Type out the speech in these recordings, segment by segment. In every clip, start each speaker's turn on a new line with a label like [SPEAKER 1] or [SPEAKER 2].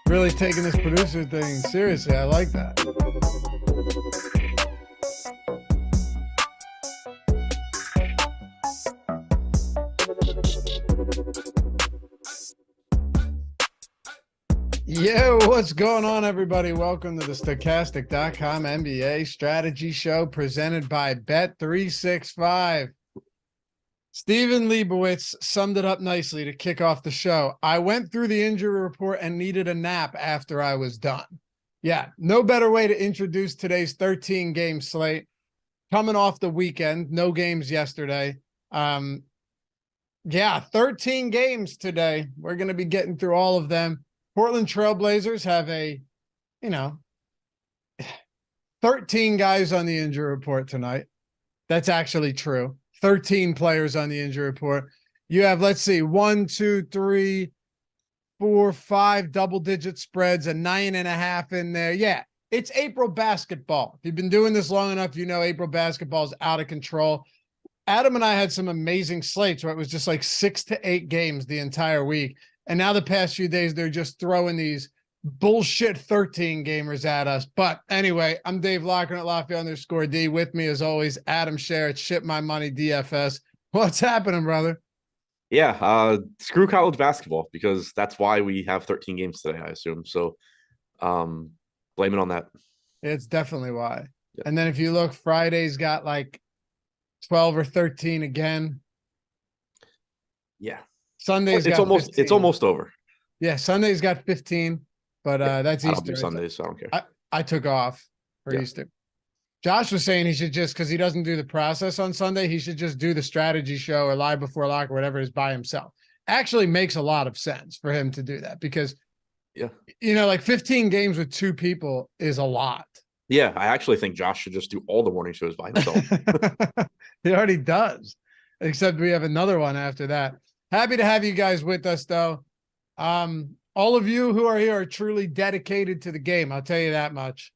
[SPEAKER 1] Really taking this producer thing seriously. I like that. Yo, what's going on, everybody? Welcome to the Stochastic.com NBA strategy show presented by Bet365. Steven Leibowitz summed it up nicely to kick off the show. I went through the injury report and needed a nap after I was done. Yeah, no better way to introduce today's 13-game slate. Coming off the weekend, no games yesterday. 13 games today. We're going to be getting through all of them. Portland Trailblazers have 13 guys on the injury report tonight. That's actually true. 13 players on the injury report. You have, let's see, 1, 2, 3, 4, 5 double-digit spreads, a 9.5 in there. Yeah, it's April basketball. If you've been doing this long enough, you know April basketball is out of control. Adam and I had some amazing slates where it was just like 6 to 8 games the entire week. And now the past few days, they're just throwing these bullshit 13 gamers at us. But anyway, I'm Dave Loughran at Lafayette_D. With me, as always, Adam Scherer at Ship My Money DFS. What's happening, brother?
[SPEAKER 2] Yeah, screw college basketball, because that's why we have 13 games today, I assume. So blame it on that.
[SPEAKER 1] It's definitely why.
[SPEAKER 2] Yep.
[SPEAKER 1] And then if you look, Friday's got like 12 or 13 again.
[SPEAKER 2] Yeah.
[SPEAKER 1] Sunday's
[SPEAKER 2] it's
[SPEAKER 1] got
[SPEAKER 2] almost
[SPEAKER 1] 15.
[SPEAKER 2] It's almost over.
[SPEAKER 1] Yeah, Sunday's got 15, but that's
[SPEAKER 2] I
[SPEAKER 1] Easter.
[SPEAKER 2] don't do Sundays, so I don't care.
[SPEAKER 1] I took off for Easter. Josh was saying he should just, because he doesn't do the process on Sunday, he should just do the strategy show or live before lock or whatever it is by himself. Actually makes a lot of sense for him to do that because, like 15 games with 2 people is a lot.
[SPEAKER 2] Yeah, I actually think Josh should just do all the morning shows by himself.
[SPEAKER 1] He already does, except we have another one after that. Happy to have you guys with us, though. All of you who are here are truly dedicated to the game. I'll tell you that much.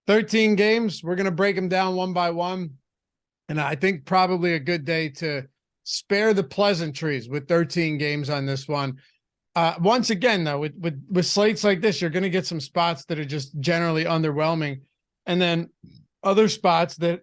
[SPEAKER 1] 13 games. We're going to break them down one by one. And I think probably a good day to spare the pleasantries with 13 games on this one. Once again, though, with slates like this, you're going to get some spots that are just generally underwhelming. And then other spots that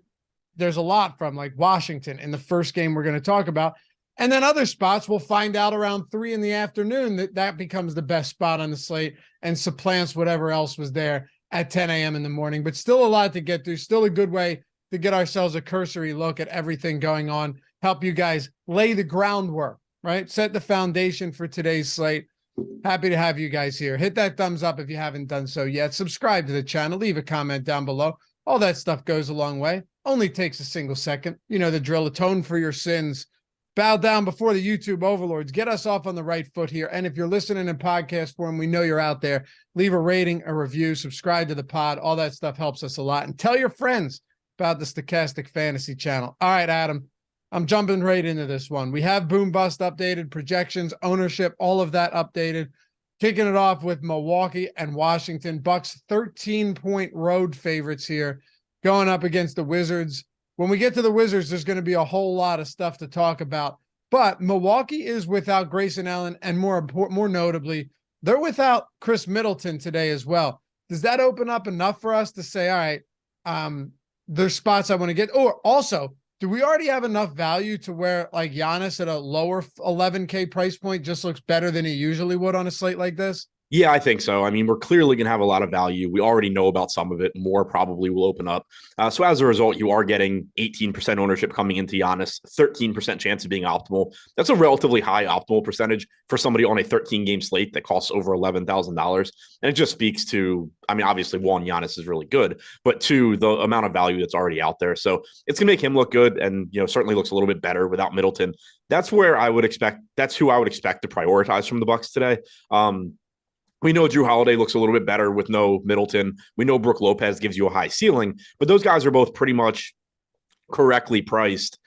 [SPEAKER 1] there's a lot from, like Washington in the first game we're going to talk about. And then other spots we'll find out around 3 in the afternoon that becomes the best spot on the slate and supplants whatever else was there at 10 a.m. in the morning. But still a lot to get through. Still a good way to get ourselves a cursory look at everything going on. Help you guys lay the groundwork, right? Set the foundation for today's slate. Happy to have you guys here. Hit that thumbs up if you haven't done so yet. Subscribe to the channel. Leave a comment down below. All that stuff goes a long way. Only takes a single second. You know the drill. Atone for your sins. Bow down before the YouTube overlords. Get us off on the right foot here. And if you're listening in podcast form, we know you're out there. Leave a rating, a review, subscribe to the pod. All that stuff helps us a lot. And tell your friends about the Stochastic Fantasy channel. All right, Adam, I'm jumping right into this one. We have boom bust updated, projections, ownership, all of that updated. Kicking it off with Milwaukee and Washington. Bucks 13-point road favorites here going up against the Wizards. When we get to the Wizards, there's going to be a whole lot of stuff to talk about. But Milwaukee is without Grayson Allen, and more notably, they're without Chris Middleton today as well. Does that open up enough for us to say, all right, there's spots I want to get? Or also, do we already have enough value to where like Giannis at a lower 11K price point just looks better than he usually would on a slate like this?
[SPEAKER 2] Yeah, I think so. I mean, we're clearly going to have a lot of value. We already know about some of it. More probably will open up. So as a result, you are getting 18% ownership coming into Giannis, 13% chance of being optimal. That's a relatively high optimal percentage for somebody on a 13-game slate that costs over $11,000. And it just speaks to, I mean, obviously, one, Giannis is really good, but two, the amount of value that's already out there. So it's going to make him look good and, you know, certainly looks a little bit better without Middleton. That's where I would expect, that's who I would expect to prioritize from the Bucks today. We know Drew Holiday looks a little bit better with no Middleton. We know Brook Lopez gives you a high ceiling, but those guys are both pretty much correctly priced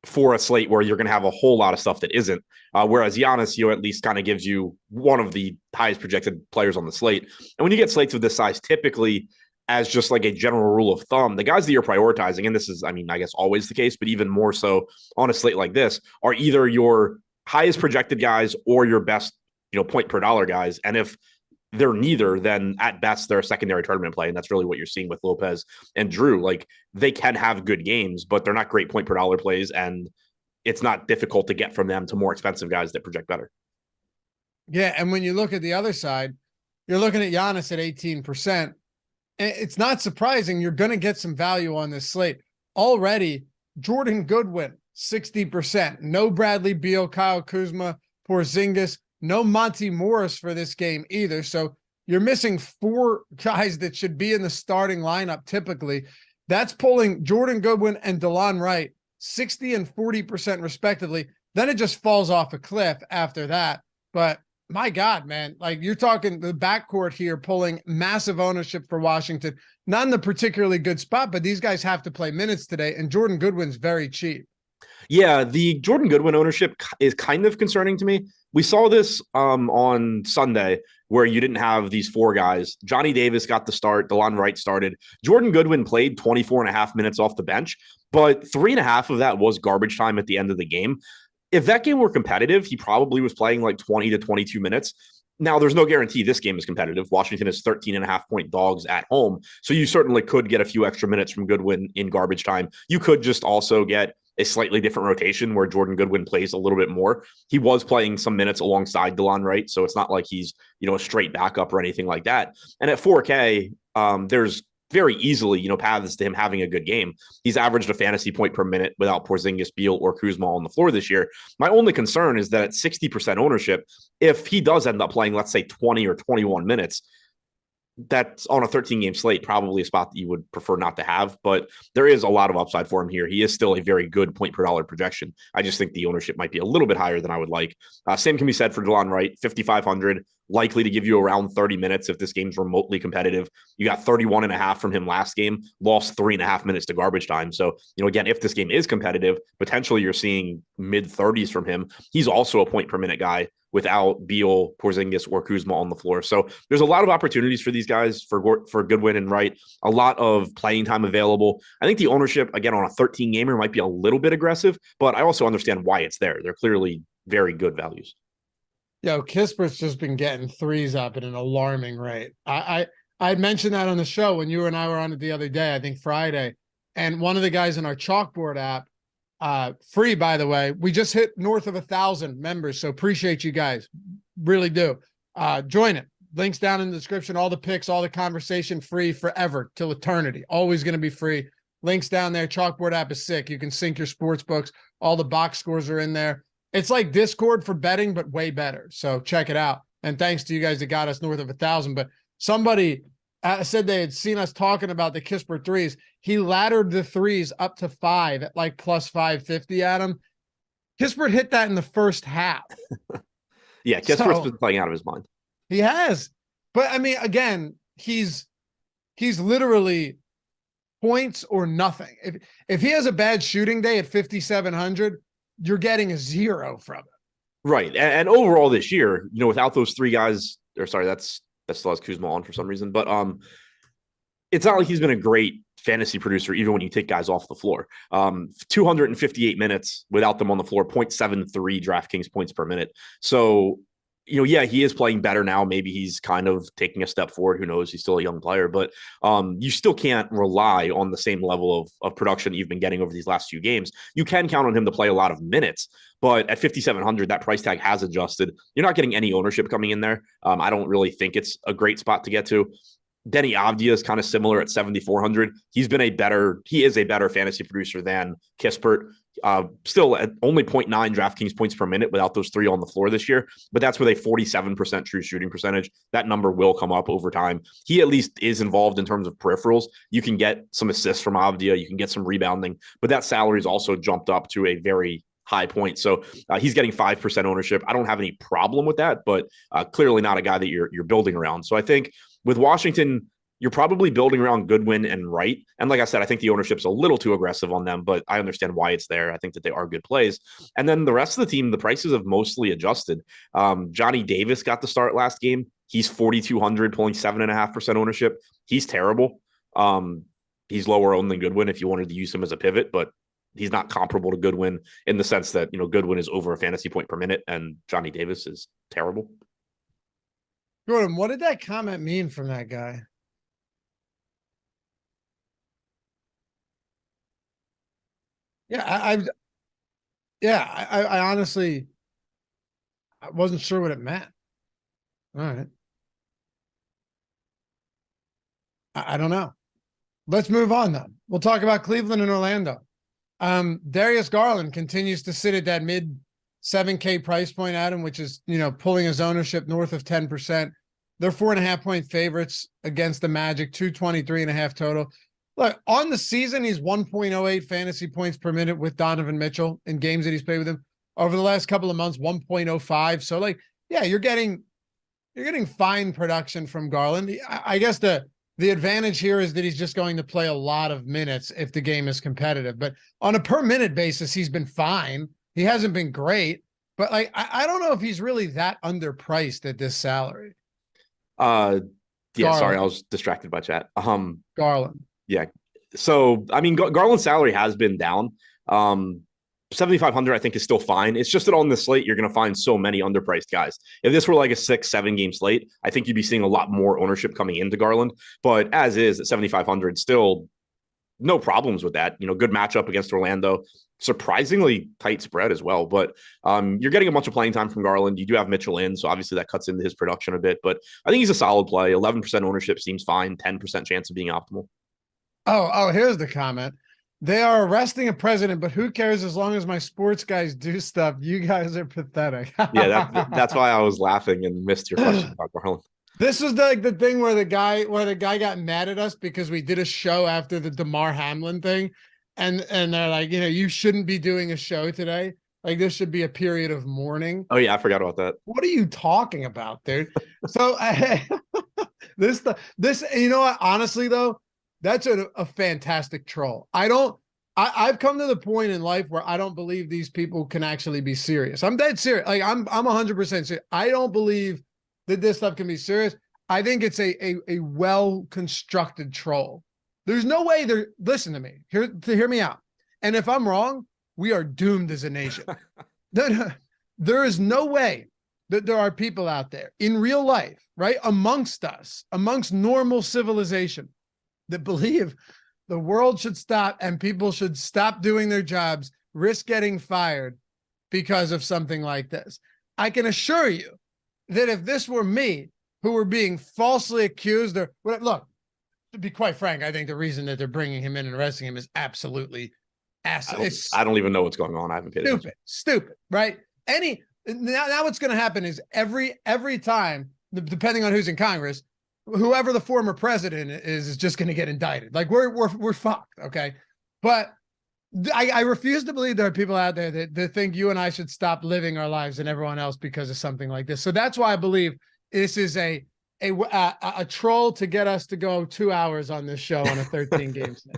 [SPEAKER 2] for a slate where you're going to have a whole lot of stuff that isn't. Whereas Giannis, you know, at least kind of gives you one of the highest projected players on the slate. And when you get slates of this size, typically, as just like a general rule of thumb, the guys that you're prioritizing, and this is, I mean, I guess always the case, but even more so on a slate like this, are either your highest projected guys or your best, you know, point per dollar guys. And if they're neither, then at best they're a secondary tournament play. And that's really what you're seeing with Lopez and Drew. Like, they can have good games, but they're not great point per dollar plays. And it's not difficult to get from them to more expensive guys that project better.
[SPEAKER 1] Yeah. And when you look at the other side, you're looking at Giannis at 18%. And it's not surprising you're going to get some value on this slate. Already, Jordan Goodwin, 60%. No Bradley Beal, Kyle Kuzma, Porzingis. No Monty Morris for this game either. So you're missing four guys that should be in the starting lineup typically. That's pulling Jordan Goodwin and DeLon Wright 60 and 40% respectively. Then it just falls off a cliff after that. But my God, man, like you're talking the backcourt here pulling massive ownership for Washington. Not in the particularly good spot, but these guys have to play minutes today. And Jordan Goodwin's very cheap.
[SPEAKER 2] Yeah, the Jordan Goodwin ownership is kind of concerning to me. We saw this on Sunday where you didn't have these four guys. Johnny Davis got the start. DeLon Wright started. Jordan Goodwin played 24 and a half minutes off the bench, but 3.5 of that was garbage time at the end of the game. If that game were competitive, he probably was playing like 20 to 22 minutes. Now, there's no guarantee this game is competitive. Washington is 13.5-point dogs at home. So you certainly could get a few extra minutes from Goodwin in garbage time. You could just also get a slightly different rotation where Jordan Goodwin plays a little bit more. He was playing some minutes alongside DeLon Wright, so it's not like he's, you know, a straight backup or anything like that. And at 4K, there's very easily, you know, paths to him having a good game. He's averaged a fantasy point per minute without Porzingis, Beal, or Kuzma on the floor this year. My only concern is that at 60% ownership, if he does end up playing, let's say 20 or 21 minutes, that's on a 13-game slate, probably a spot that you would prefer not to have, but there is a lot of upside for him here. He is still a very good point per dollar projection. I just think the ownership might be a little bit higher than I would like. Same can be said for DeLon Wright, 5,500, likely to give you around 30 minutes if this game's remotely competitive. You got 31.5 from him last game, lost 3.5 minutes to garbage time. So, you know, again, if this game is competitive, potentially you're seeing mid-30s from him. He's also a point per minute guy without Beal, Porzingis, or Kuzma on the floor. So there's a lot of opportunities for these guys, for Goodwin and Wright, a lot of playing time available. I think the ownership, again, on a 13-gamer might be a little bit aggressive, but I also understand why it's there. They're clearly very good values.
[SPEAKER 1] Yo, Kispert's just been getting threes up at an alarming rate. I mentioned that on the show when you and I were on it the other day, I think Friday, and one of the guys in our chalkboard app, free, by the way, we just hit north of 1,000 members. So appreciate you guys. Really do. Join it. Links down in the description, all the picks, all the conversation, free forever till eternity. Always going to be free. Links down there. Chalkboard app is sick. You can sync your sports books. All the box scores are in there. It's like Discord for betting, but way better. So check it out. And thanks to you guys that got us north of 1,000. But somebody said they had seen us talking about the Kispert threes. He laddered the threes up to 5 at like plus 550, Adam. Kispert hit that in the first half.
[SPEAKER 2] Yeah, Kispert's been playing out of his mind.
[SPEAKER 1] He has. But I mean, again, he's literally points or nothing. If he has a bad shooting day at 5,700, you're getting a 0 from it.
[SPEAKER 2] Right. And overall this year, without those 3 guys, or sorry, that still has Kuzma on for some reason, but it's not like he's been a great fantasy producer, even when you take guys off the floor. 258 minutes without them on the floor, 0.73 DraftKings points per minute. So, yeah, he is playing better now. Maybe he's kind of taking a step forward. Who knows? He's still a young player, but you still can't rely on the same level of production that you've been getting over these last few games. You can count on him to play a lot of minutes, but at 5,700, that price tag has adjusted. You're not getting any ownership coming in there. I don't really think it's a great spot to get to. Denny Avdia is kind of similar at 7,400. He is a better fantasy producer than Kispert. Still at only 0.9 DraftKings points per minute without those 3 on the floor this year, but that's with a 47% true shooting percentage. That number will come up over time. He at least is involved in terms of peripherals. You can get some assists from Avdia. You can get some rebounding, but that salary is also jumped up to a very high point. So he's getting 5% ownership. I don't have any problem with that, but clearly not a guy that you're building around. So I think with Washington, you're probably building around Goodwin and Wright. And like I said, I think the ownership's a little too aggressive on them, but I understand why it's there. I think that they are good plays. And then the rest of the team, the prices have mostly adjusted. Johnny Davis got the start last game. He's 4,200, pulling 7.5% ownership. He's terrible. He's lower owned than Goodwin if you wanted to use him as a pivot, but he's not comparable to Goodwin in the sense that, Goodwin is over a fantasy point per minute and Johnny Davis is terrible.
[SPEAKER 1] Jordan, what did that comment mean from that guy? Yeah, I honestly, I wasn't sure what it meant. All right. I don't know. Let's move on though. We'll talk about Cleveland and Orlando. Darius Garland continues to sit at that mid 7K price point, Adam, which is, pulling his ownership north of 10%. They're 4.5-point favorites against the Magic, 223.5 total. Look, on the season, he's 1.08 fantasy points per minute with Donovan Mitchell in games that he's played with him. Over the last couple of months, 1.05. So you're getting fine production from Garland. I guess the advantage here is that he's just going to play a lot of minutes if the game is competitive. But on a per minute basis, he's been fine. He hasn't been great, but I don't know if he's really that underpriced at this salary.
[SPEAKER 2] Yeah,
[SPEAKER 1] Garland.
[SPEAKER 2] sorry, I was distracted by chat.
[SPEAKER 1] Garland.
[SPEAKER 2] Yeah. So, I mean, Garland's salary has been down. 7,500, I think, is still fine. It's just that on the slate, you're going to find so many underpriced guys. If this were like a 6-7 game slate, I think you'd be seeing a lot more ownership coming into Garland. But as is at 7,500, still no problems with that. Good matchup against Orlando. Surprisingly tight spread as well. But you're getting a bunch of playing time from Garland. You do have Mitchell in, so obviously that cuts into his production a bit. But I think he's a solid play. 11% ownership seems fine. 10% chance of being optimal.
[SPEAKER 1] Oh, here's the comment. They are arresting a president, but who cares as long as my sports guys do stuff? You guys are pathetic.
[SPEAKER 2] Yeah, that's why I was laughing and missed your question about Garland.
[SPEAKER 1] This was the thing where the guy got mad at us because we did a show after the DeMar Hamlin thing. And they're like, you shouldn't be doing a show today. Like, this should be a period of mourning.
[SPEAKER 2] Oh, yeah, I forgot about that.
[SPEAKER 1] What are you talking about, dude? So this, what, honestly, though, that's a fantastic troll. I've come to the point in life where I don't believe these people can actually be serious. I'm dead serious. Like, I'm 100% serious. I don't believe that this stuff can be serious. I think it's a well-constructed troll. There's no way listen to me, hear me out. And if I'm wrong, we are doomed as a nation. There is no way that there are people out there in real life, right? Amongst us, amongst normal civilization, that believe the world should stop and people should stop doing their jobs, risk getting fired because of something like this. I can assure you that if this were me who were being falsely accused look, to be quite frank, I think the reason that they're bringing him in and arresting him is absolutely
[SPEAKER 2] I don't even know what's going on. I haven't paid attention.
[SPEAKER 1] Stupid, right? Now what's going to happen is every time, depending on who's in Congress, whoever the former president is just going to get indicted. Like we're fucked. Okay. But I refuse to believe there are people out there that think you and I should stop living our lives and everyone else because of something like this. So that's why I believe this is a troll to get us to go 2 hours on this show on a 13 game set.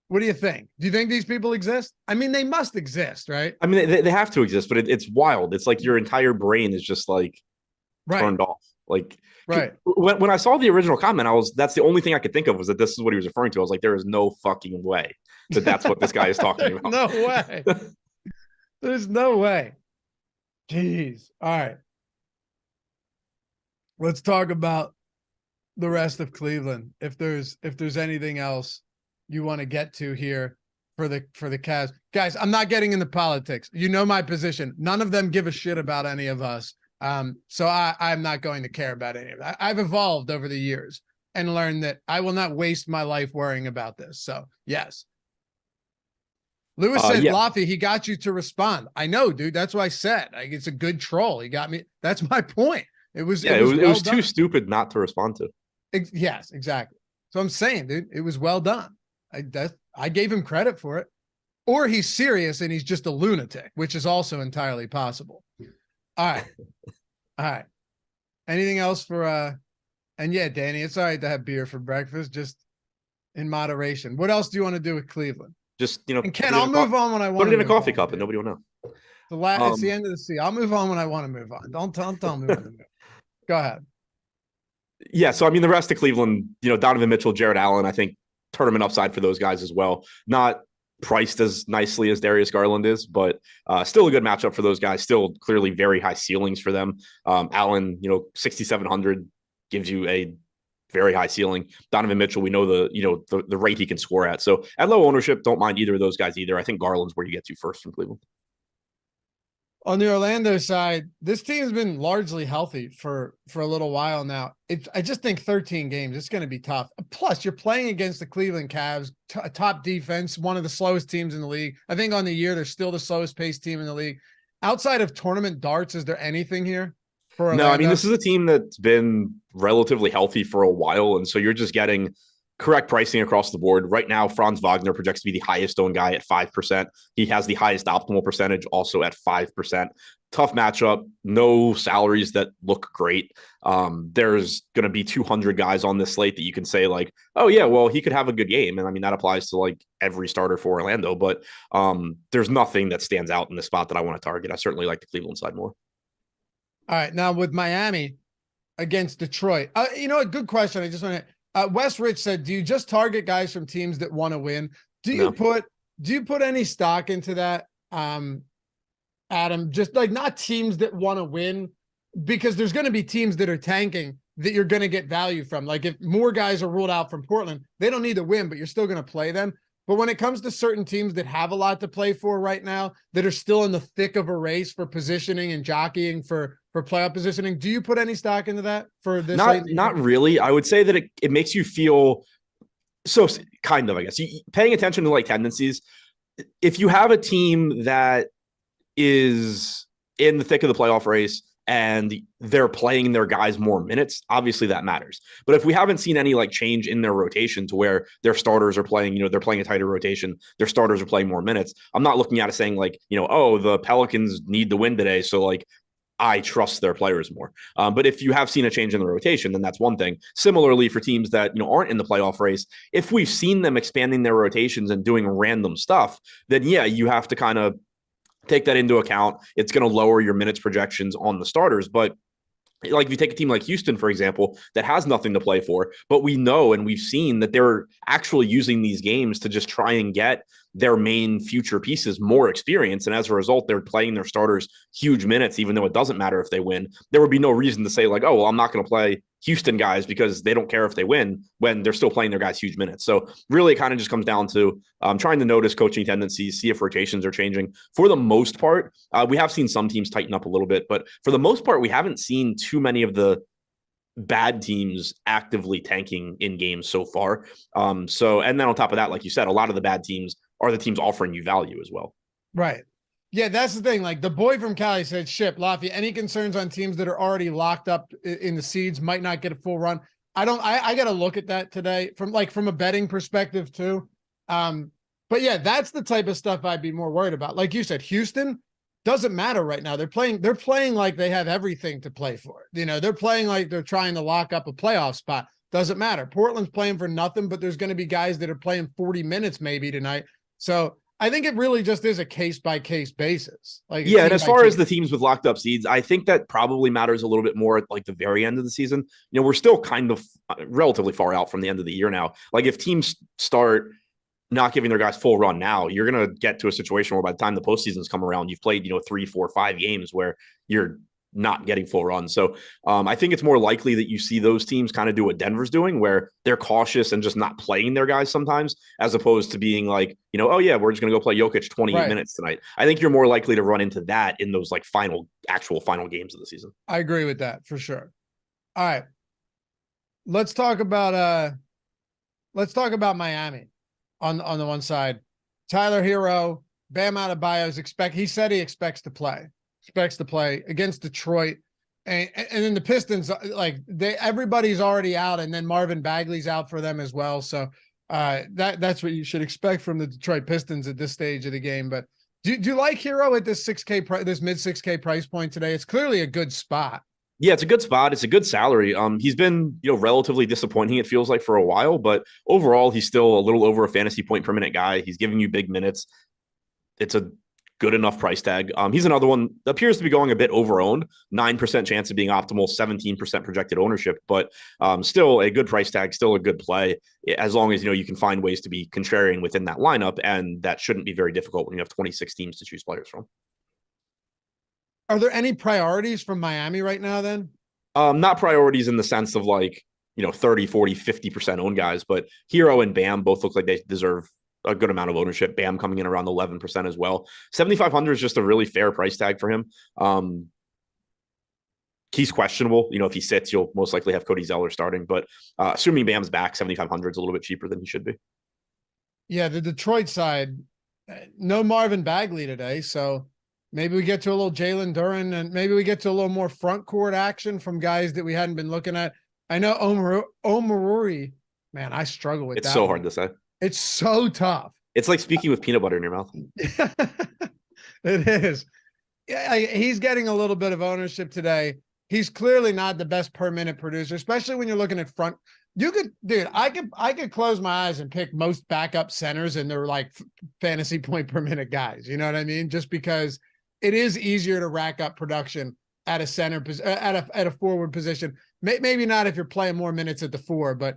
[SPEAKER 1] What do you think? Do you think these people exist? I mean, they must exist, right?
[SPEAKER 2] I mean, they have to exist, but it's wild. It's like your entire brain is just like turned off. Like,
[SPEAKER 1] right.
[SPEAKER 2] When I saw the original comment, that's the only thing I could think of was that this is what he was referring to. I was like, there is no fucking way that's what this guy is talking about.
[SPEAKER 1] No way. There's no way. Jeez. All right. Let's talk about the rest of Cleveland. If there's anything else you want to get to here for the Cavs. Guys, I'm not getting into politics. You know my position. None of them give a shit about any of us. So I'm not going to care about any of that. I've evolved over the years and learned that I will not waste my life worrying about this. So yes. Lewis said, Laffy, he got you to respond. I know, dude. That's what I said. Like, it's a good troll. He got me. That's my point. It was
[SPEAKER 2] too stupid not to respond to.
[SPEAKER 1] Yes, exactly. So I'm saying, dude, it was well done. I gave him credit for it. Or he's serious and he's just a lunatic, which is also entirely possible. All right. All right. Anything else for and yeah, Danny, it's all right to have beer for breakfast, just in moderation. What else do you want to do with Cleveland?
[SPEAKER 2] Just,
[SPEAKER 1] and Ken, I'll move on when I want
[SPEAKER 2] to. Put it in a coffee cup and nobody will know.
[SPEAKER 1] It's the end of the sea. I'll move on when I want to move on. Don't tell me when to move. Go ahead.
[SPEAKER 2] Yeah, so I mean, the rest of Cleveland, Donovan Mitchell, Jared Allen, I think tournament upside for those guys as well. Not priced as nicely as Darius Garland is, but still a good matchup for those guys. Still clearly very high ceilings for them. Allen, 6,700 gives you a very high ceiling. Donovan Mitchell, we know the rate he can score at. So at low ownership, don't mind either of those guys either. I think Garland's where you get to first from Cleveland.
[SPEAKER 1] On the Orlando side, this team's been largely healthy for a little while now. I just think 13 games, it's going to be tough. Plus, you're playing against the Cleveland Cavs, top defense, one of the slowest teams in the league. I think on the year, they're still the slowest paced team in the league. Outside of tournament darts, is there anything here for Orlando?
[SPEAKER 2] No, I mean, this is a team that's been relatively healthy for a while, and so you're just getting correct pricing across the board. Right now, Franz Wagner projects to be the highest owned guy at 5%. He has the highest optimal percentage also at 5%. Tough matchup, no salaries that look great. There's going to be 200 guys on this slate that you can say like, oh yeah, well, he could have a good game. And I mean, that applies to like every starter for Orlando, but there's nothing that stands out in the spot that I want to target. I certainly like the Cleveland side more.
[SPEAKER 1] All right. Now with Miami against Detroit, a good question. I just want to, Wes Rich said, do you just target guys from teams that want to win? Do you put any stock into that? Adam, just like not teams that want to win, because there's going to be teams that are tanking that you're going to get value from. Like if more guys are ruled out from Portland, they don't need to win, but you're still going to play them. But when it comes to certain teams that have a lot to play for right now, that are still in the thick of a race for positioning and jockeying for playoff positioning, do you put any stock into that for this?
[SPEAKER 2] Not really. I would say that it makes you feel so kind of, I guess, paying attention to like tendencies. If you have a team that is in the thick of the playoff race and they're playing their guys more minutes, obviously that matters. But if we haven't seen any like change in their rotation to where their starters are playing, they're playing a tighter rotation, their starters are playing more minutes, I'm not looking at it saying like, oh, the Pelicans need to win today, so like I trust their players more. But if you have seen a change in the rotation, then that's one thing. Similarly, for teams that aren't in the playoff race, if we've seen them expanding their rotations and doing random stuff, then yeah, you have to kind of take that into account. It's going to lower your minutes projections on the starters. But like if you take a team like Houston, for example, that has nothing to play for, but we know and we've seen that they're actually using these games to just try and get their main future pieces more experience. And as a result, they're playing their starters huge minutes, even though it doesn't matter if they win. There would be no reason to say like, oh, well, I'm not going to play Houston guys because they don't care if they win when they're still playing their guys huge minutes. So really it kind of just comes down to trying to notice coaching tendencies, see if rotations are changing. For the most part, we have seen some teams tighten up a little bit, but for the most part, we haven't seen too many of the bad teams actively tanking in games so far. And then on top of that, like you said, a lot of the bad teams are the teams offering you value as well.
[SPEAKER 1] Right. Yeah, that's the thing. Like the boy from Cali said, Ship, Lafayette, any concerns on teams that are already locked up in the seeds might not get a full run? I got to look at that today from a betting perspective too. But yeah, that's the type of stuff I'd be more worried about. Like you said, Houston doesn't matter right now. They're playing like they have everything to play for. They're playing like they're trying to lock up a playoff spot. Doesn't matter. Portland's playing for nothing, but there's going to be guys that are playing 40 minutes maybe tonight. So I think it really just is a case by case basis. Like,
[SPEAKER 2] yeah, and as far as the teams with locked up seeds, I think that probably matters a little bit more at like the very end of the season. We're still kind of relatively far out from the end of the year now. Like if teams start not giving their guys full run now, you're going to get to a situation where by the time the postseasons come around, you've played 3, 4, 5 games where you're not getting full run. So I think it's more likely that you see those teams kind of do what Denver's doing, where they're cautious and just not playing their guys sometimes, as opposed to being like, oh yeah, we're just going to go play Jokic 28 minutes tonight. I think you're more likely to run into that in those like actual final games of the season.
[SPEAKER 1] I agree with that for sure. All right. Let's talk about Miami on the one side. Tyler Hero, Bam Adebayo he said he expects to play against Detroit. And then the Pistons, like everybody's already out, and then Marvin Bagley's out for them as well. So that's what you should expect from the Detroit Pistons at this stage of the game. But do you like Hero at this this mid 6K price point today? It's clearly a good spot.
[SPEAKER 2] Yeah, it's a good spot. It's a good salary. He's been, relatively disappointing, it feels like, for a while, but overall, he's still a little over a fantasy point per minute guy. He's giving you big minutes. It's a good enough price tag. He's another one that appears to be going a bit over-owned, 9% chance of being optimal, 17% projected ownership, but still a good price tag, still a good play, as long as, you can find ways to be contrarian within that lineup, and that shouldn't be very difficult when you have 26 teams to choose players from.
[SPEAKER 1] Are there any priorities from Miami right now then?
[SPEAKER 2] Not priorities in the sense of like, 30, 40, 50% owned guys, but Hero and Bam both look like they deserve a good amount of ownership. Bam coming in around 11% as well. 7,500 is just a really fair price tag for him. He's questionable. If he sits, you'll most likely have Cody Zeller starting, but assuming Bam's back, 7,500 is a little bit cheaper than he should be.
[SPEAKER 1] Yeah, the Detroit side, no Marvin Bagley today, so maybe we get to a little Jalen Duren, and maybe we get to a little more front court action from guys that we hadn't been looking at. I know Omaruri, man, I struggle with that.
[SPEAKER 2] It's so hard to say.
[SPEAKER 1] It's so tough.
[SPEAKER 2] It's like speaking with peanut butter in your mouth.
[SPEAKER 1] It is. Yeah, he's getting a little bit of ownership today. He's clearly not the best per minute producer, especially when you're looking at front. I could close my eyes and pick most backup centers, and they're like fantasy point per minute guys. You know what I mean? Just because it is easier to rack up production at a center, at a forward position. Maybe not if you're playing more minutes at the 4, but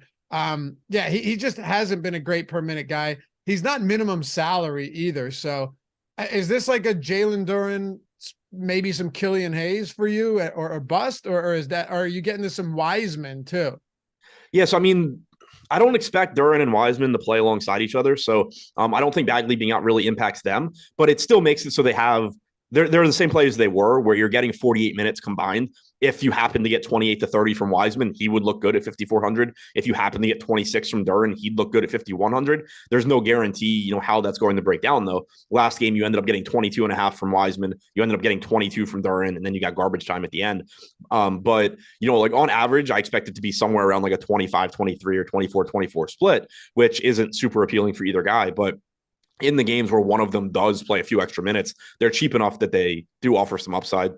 [SPEAKER 1] yeah, he just hasn't been a great per minute guy. He's not minimum salary either. So is this like a Jalen Duren, maybe some Killian Hayes for you, or bust, or are you getting to some Wiseman too?
[SPEAKER 2] Yes, I mean, I don't expect Duren and Wiseman to play alongside each other. So I don't think Bagley being out really impacts them, but it still makes it so they're the same players they were, where you're getting 48 minutes combined. If you happen to get 28 to 30 from Wiseman, he would look good at 5,400. If you happen to get 26 from Duren, he'd look good at 5,100. There's no guarantee, how that's going to break down though. Last game, you ended up getting 22.5 from Wiseman. You ended up getting 22 from Duren, and then you got garbage time at the end. But like on average, I expect it to be somewhere around like a 25, 23 or 24, 24 split, which isn't super appealing for either guy. But in the games where one of them does play a few extra minutes, they're cheap enough that they do offer some upside.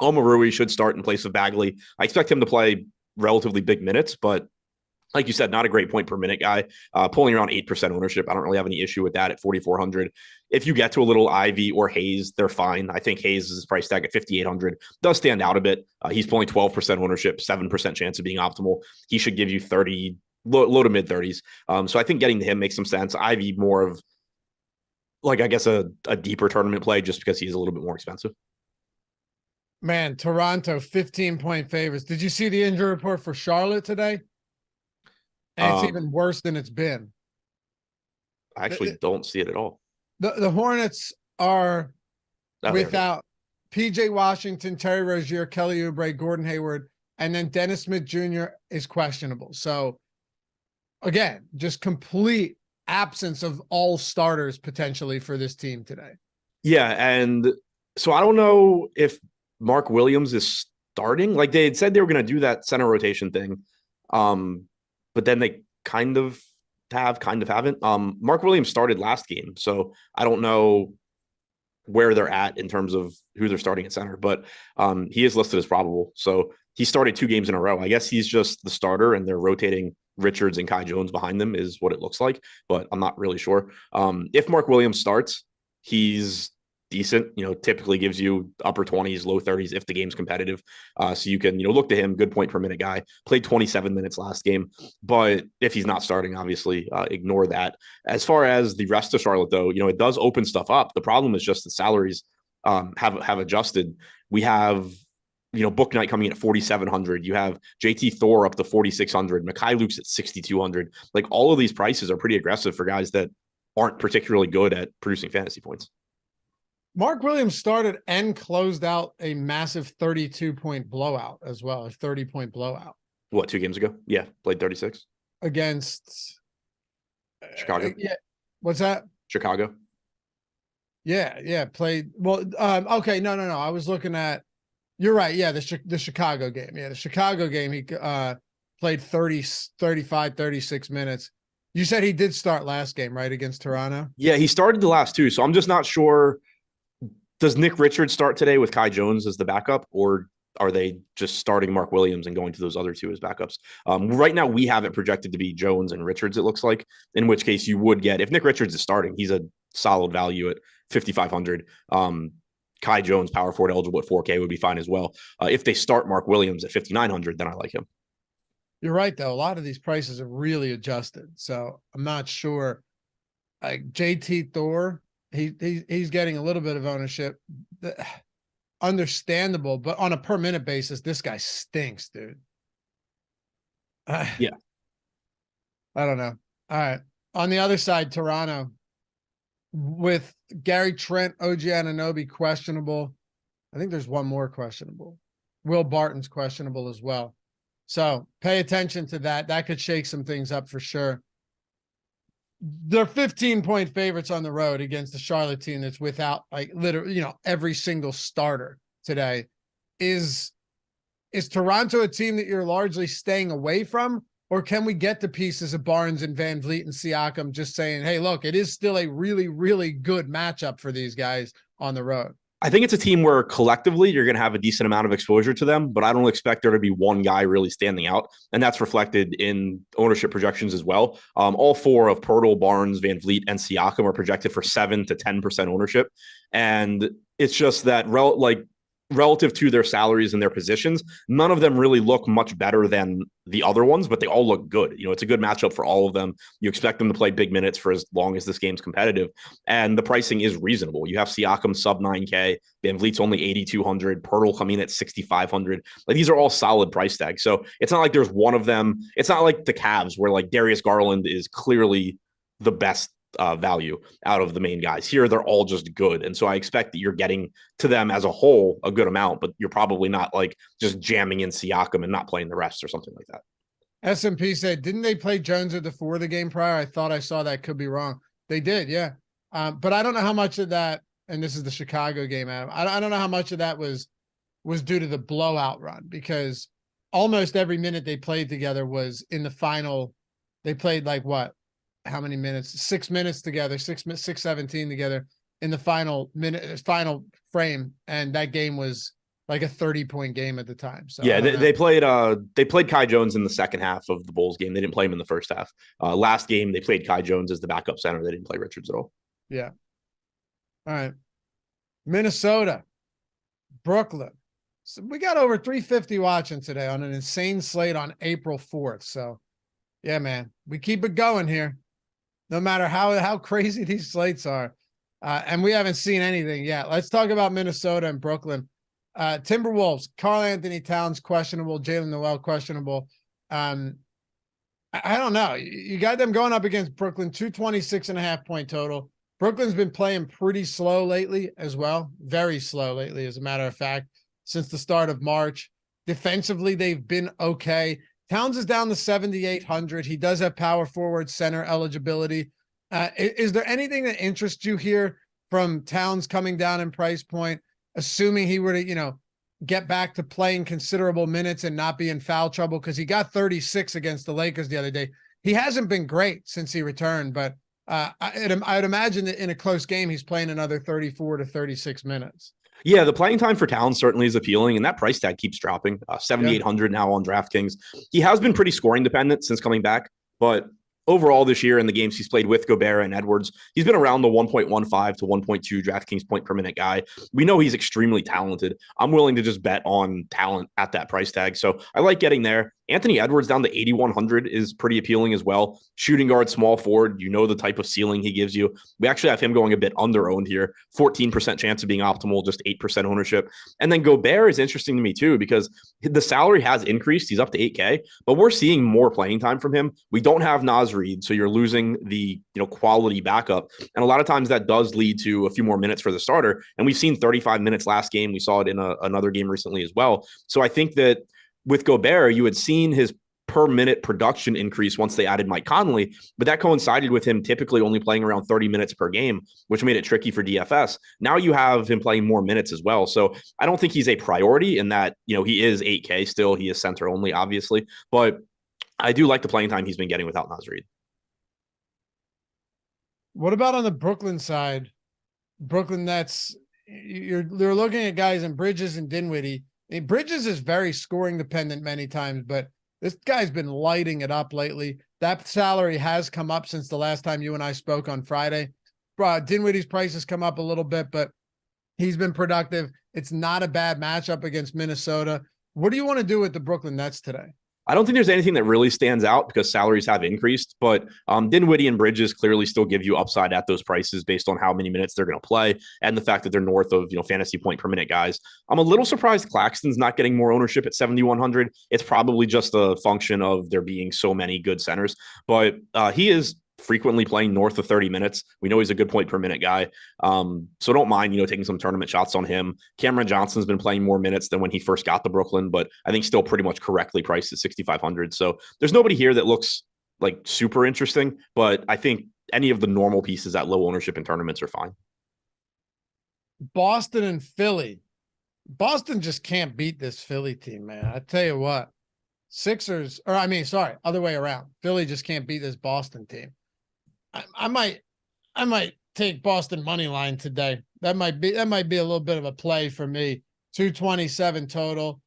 [SPEAKER 2] Omarui should start in place of Bagley. I expect him to play relatively big minutes, but like you said, not a great point per minute guy. Pulling around 8% ownership. I don't really have any issue with that at 4,400. If you get to a little Ivy or Hayes, they're fine. I think Hayes' is price tag at 5,800 does stand out a bit. He's pulling 12% ownership, 7% chance of being optimal. He should give you 30, low to mid 30s. So I think getting to him makes some sense. Ivy more of like, I guess a deeper tournament play just because he's a little bit more expensive.
[SPEAKER 1] Man, Toronto 15-point favorites. Did you see the injury report for Charlotte today? And it's even worse than it's been.
[SPEAKER 2] I actually don't see it at all.
[SPEAKER 1] The Hornets are without PJ Washington, Terry Rozier, Kelly Oubre, Gordon Hayward, and then Dennis Smith Jr. is questionable. So again, just complete absence of all starters potentially for this team today.
[SPEAKER 2] Yeah, and so I don't know if Mark Williams is starting. Like they had said they were going to do that center rotation thing, but then they kind of haven't. Mark Williams started last game, so I don't know where they're at in terms of who they're starting at center, but he is listed as probable. So he started 2 games in a row. I guess he's just the starter, and they're rotating Richards and Kai Jones behind them, is what it looks like, but I'm not really sure. If Mark Williams starts, he's decent, typically gives you upper 20s, low 30s if the game's competitive. So you can, look to him, good point per minute guy, played 27 minutes last game. But if he's not starting, obviously ignore that. As far as the rest of Charlotte, though, it does open stuff up. The problem is just the salaries have adjusted. We have Book Night coming in at 4,700. You have JT Thor up to 4,600. Mikhail Luke's at 6,200. Like all of these prices are pretty aggressive for guys that aren't particularly good at producing fantasy points.
[SPEAKER 1] Mark Williams started and closed out a massive 32-point blowout as well, a 30-point blowout.
[SPEAKER 2] What, 2 games ago? Yeah, played 36
[SPEAKER 1] against
[SPEAKER 2] Chicago.
[SPEAKER 1] Yeah, what's that?
[SPEAKER 2] Chicago.
[SPEAKER 1] Yeah, played well. Okay, no. I was looking at. You're right. Yeah, the Chicago game. Yeah, the Chicago game. He played 35, 36 minutes. You said he did start last game, right, against Toronto?
[SPEAKER 2] Yeah, he started the last 2, so I'm just not sure. Does Nick Richards start today with Kai Jones as the backup, or are they just starting Mark Williams and going to those other 2 as backups? Right now, we have it projected to be Jones and Richards, it looks like, in which case you would get, if Nick Richards is starting, he's a solid value at 5,500. Kai Jones, power forward eligible at 4K would be fine as well. If they start Mark Williams at 5,900, then I like him.
[SPEAKER 1] You're right, though. A lot of these prices have really adjusted, so I'm not sure. Like JT Thor, he's getting a little bit of ownership. Understandable, but on a per minute basis, this guy stinks, dude.
[SPEAKER 2] Yeah.
[SPEAKER 1] I don't know. All right. On the other side, Toronto, with Gary Trent, OG Anunoby questionable. I think there's one more questionable. Will Barton's questionable as well. So pay attention to that. That could shake some things up for sure. They're 15-point favorites on the road against the Charlotte team that's without, like, literally, every single starter today. Is Toronto a team that you're largely staying away from? Or can we get the pieces of Barnes and Van Vliet and Siakam just saying, hey, look, it is still a really, really good matchup for these guys on the road?
[SPEAKER 2] I think it's a team where collectively you're going to have a decent amount of exposure to them, but I don't expect there to be one guy really standing out. And that's reflected in ownership projections as well. All 4 of Pirtle, Barnes, Van Vliet, and Siakam are projected for 7 to 10% ownership. And it's just that relative to their salaries and their positions, none of them really look much better than the other ones, but they all look good. It's a good matchup for all of them. You expect them to play big minutes for as long as this game's competitive, and the pricing is reasonable. You have Siakam sub 9K, Van Vliet's only 8,200, Pirtle coming in at 6,500. Like, these are all solid price tags. So it's not like there's one of them. It's not like the Cavs where like Darius Garland is clearly the best value out of the main guys. Here, they're all just good. And so I expect that you're getting to them as a whole a good amount, but you're probably not like just jamming in Siakam and not playing the rest or something like that.
[SPEAKER 1] SMP said, didn't they play Jones at the 4 of the game prior? I thought I saw that. Could be wrong. They did, yeah. But I don't know how much of that, and this is the Chicago game, Adam, I don't know how much of that was due to the blowout run, because almost every minute they played together was in the final. They played like what? How many minutes? 6 minutes together, 6:17 together in the final frame. And that game was like a 30-point game at the time. So
[SPEAKER 2] yeah, they played Kai Jones in the second half of the Bulls game. They didn't play him in the first half. Last game, they played Kai Jones as the backup center. They didn't play Richards at all.
[SPEAKER 1] Yeah. All right. Minnesota, Brooklyn. So we got over 350 watching today on an insane slate on April 4th. So yeah, man, we keep it going here. No matter how crazy these slates are. And we haven't seen anything yet. Let's talk about Minnesota and Brooklyn. Timberwolves, Karl Anthony Towns, questionable. Jalen Noel, questionable. I don't know. You got them going up against Brooklyn, 226.5 point total. Brooklyn's been playing pretty slow lately as well. Very slow lately, as a matter of fact, since the start of March. Defensively, they've been okay. Towns is down to 7,800. He does have power forward center eligibility. Is there anything that interests you here from Towns coming down in price point, assuming he were to, get back to playing considerable minutes and not be in foul trouble, because he got 36 against the Lakers the other day. He hasn't been great since he returned, but I'd imagine that in a close game, he's playing another 34 to 36 minutes.
[SPEAKER 2] Yeah, the playing time for Towns certainly is appealing, and that price tag keeps dropping. 7,800 now on DraftKings. He has been pretty scoring dependent since coming back, but overall this year in the games he's played with Gobert and Edwards, he's been around the 1.15 to 1.2 DraftKings point per minute guy. We know he's extremely talented. I'm willing to just bet on talent at that price tag. So I like getting there. Anthony Edwards down to 8,100 is pretty appealing as well. Shooting guard, small forward, the type of ceiling he gives you. We actually have him going a bit under-owned here. 14% chance of being optimal, just 8% ownership. And then Gobert is interesting to me too, because the salary has increased. He's up to 8K, but we're seeing more playing time from him. We don't have Naz Reid, so you're losing the quality backup. And a lot of times that does lead to a few more minutes for the starter. And we've seen 35 minutes last game. We saw it in another game recently as well. So I think that with Gobert, you had seen his per minute production increase once they added Mike Conley, but that coincided with him typically only playing around 30 minutes per game, which made it tricky for DFS. Now you have him playing more minutes as well. So I don't think he's a priority in that, he is 8K still. He is center only, obviously, but I do like the playing time he's been getting without Naz Reid.
[SPEAKER 1] What about on the Brooklyn side? Brooklyn Nets, they're looking at guys in Bridges and Dinwiddie. Bridges is very scoring dependent many times, but this guy's been lighting it up lately. That salary has come up since the last time you and I spoke on Friday. Dinwiddie's price has come up a little bit, but he's been productive. It's not a bad matchup against Minnesota. What do you want to do with the Brooklyn Nets today?
[SPEAKER 2] I don't think there's anything that really stands out because salaries have increased, but Dinwiddie and Bridges clearly still give you upside at those prices based on how many minutes they're going to play and the fact that they're north of fantasy point per minute guys. I'm a little surprised Claxton's not getting more ownership at 7,100. It's probably just a function of there being so many good centers, but he is frequently playing north of 30 minutes. We know he's a good point per minute guy. So don't mind, taking some tournament shots on him. Cameron Johnson's been playing more minutes than when he first got to Brooklyn, but I think still pretty much correctly priced at 6,500. So there's nobody here that looks like super interesting, but I think any of the normal pieces at low ownership in tournaments are fine.
[SPEAKER 1] Boston and Philly. Boston just can't beat this Philly team, man. I tell you what, other way around. Philly just can't beat this Boston team. I might take Boston money line today. That might be a little bit of a play for me. 227 total.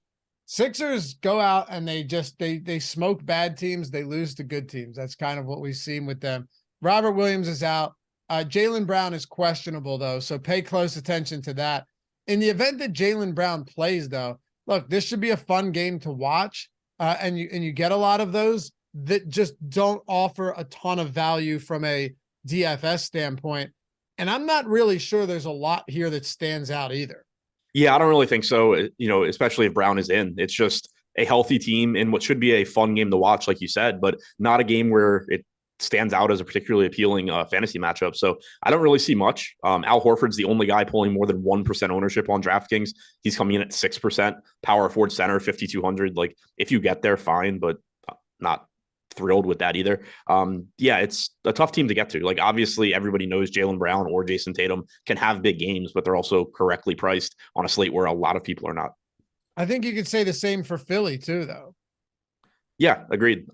[SPEAKER 1] Sixers go out and they smoke bad teams. They lose to good teams. That's kind of what we've seen with them. Robert Williams is out. Jaylen Brown is questionable though, so pay close attention to that. In the event that Jaylen Brown plays though, look, this should be a fun game to watch. And you get a lot of those that just don't offer a ton of value from a DFS standpoint. And I'm not really sure there's a lot here that stands out either.
[SPEAKER 2] Yeah, I don't really think so, especially if Brown is in. It's just a healthy team in what should be a fun game to watch, like you said, but not a game where it stands out as a particularly appealing fantasy matchup. So I don't really see much. Al Horford's the only guy pulling more than 1% ownership on DraftKings. He's coming in at 6%. Power forward center, 5,200. Like if you get there, fine, but not thrilled with that either. It's a tough team to get to. Like obviously everybody knows Jaylen Brown or Jason Tatum can have big games, but they're also correctly priced on a slate where a lot of people are not.
[SPEAKER 1] I think you could say the same for Philly too, though.
[SPEAKER 2] Yeah, agreed.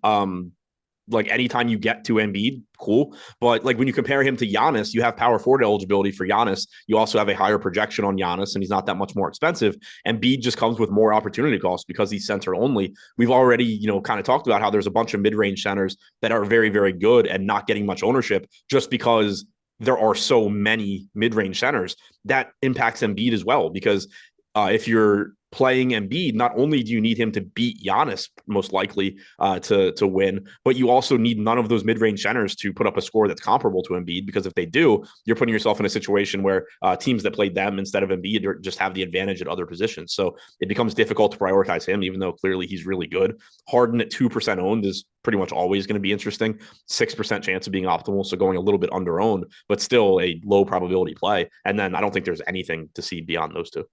[SPEAKER 2] Like anytime you get to Embiid, cool. But like when you compare him to Giannis, you have power forward eligibility for Giannis. You also have a higher projection on Giannis, and he's not that much more expensive. Embiid just comes with more opportunity costs because he's center only. We've already, kind of talked about how there's a bunch of mid-range centers that are very, very good and not getting much ownership just because there are so many mid-range centers. That impacts Embiid as well, because if you're playing Embiid, not only do you need him to beat Giannis most likely to win, but you also need none of those mid-range centers to put up a score that's comparable to Embiid, because if they do, you're putting yourself in a situation where teams that played them instead of Embiid just have the advantage at other positions. So it becomes difficult to prioritize him, even though clearly he's really good. Harden at 2% owned is pretty much always going to be interesting. 6% chance of being optimal, so going a little bit under owned, but still a low probability play. And then I don't think there's anything to see beyond those two.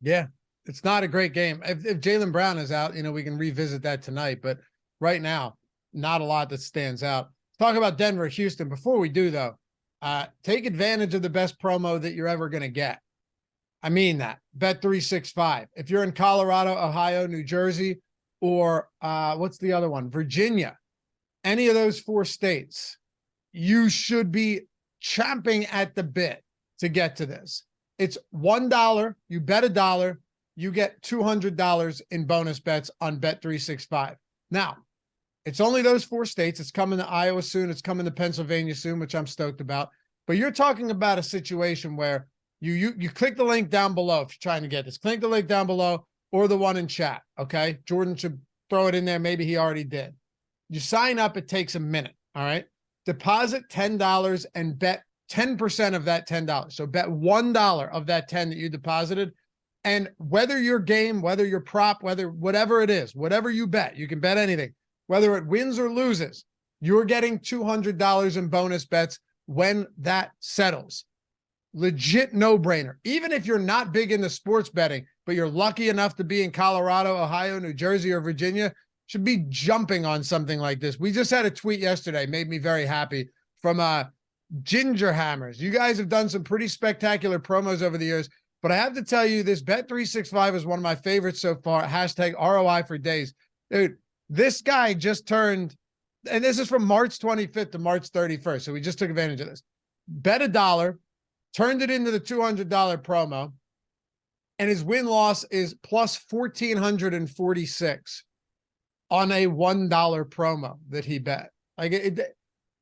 [SPEAKER 1] Yeah. It's not a great game. If Jaylen Brown is out, we can revisit that tonight. But right now, not a lot that stands out. Talk about Denver, Houston. Before we do, though, take advantage of the best promo that you're ever going to get. I mean that. Bet365. If you're in Colorado, Ohio, New Jersey, or what's the other one? Virginia, any of those 4 states, you should be champing at the bit to get to this. It's $1. You bet $1, you get $200 in bonus bets on Bet365. Now, it's only those 4 states. It's coming to Iowa soon. It's coming to Pennsylvania soon, which I'm stoked about. But you're talking about a situation where you click the link down below if you're trying to get this. Click the link down below or the one in chat, okay? Jordan should throw it in there. Maybe he already did. You sign up. It takes a minute, all right? Deposit $10 and bet 10% of that $10. So bet $1 of that 10 that you deposited. And whether your game, whether your prop, whatever it is, whatever you bet, you can bet anything. Whether it wins or loses, you're getting $200 in bonus bets when that settles. Legit no-brainer. Even if you're not big into sports betting, but you're lucky enough to be in Colorado, Ohio, New Jersey, or Virginia, should be jumping on something like this. We just had a tweet yesterday, made me very happy, from Ginger Hammers. You guys have done some pretty spectacular promos over the years, but I have to tell you, this Bet365 is one of my favorites so far. Hashtag ROI for days. Dude, this guy just turned, and this is from March 25th to March 31st, so we just took advantage of this. Bet $1, turned it into the $200 promo, and his win-loss is plus 1,446 on a $1 promo that he bet. Like,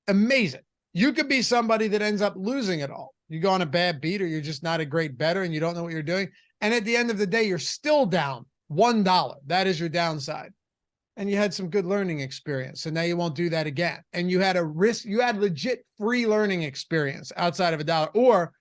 [SPEAKER 1] amazing. You could be somebody that ends up losing it all. You go on a bad beat, or you're just not a great bettor and you don't know what you're doing. And at the end of the day, you're still down $1. That is your downside. And you had some good learning experience. So now you won't do that again. And you had legit free learning experience outside of $1. Or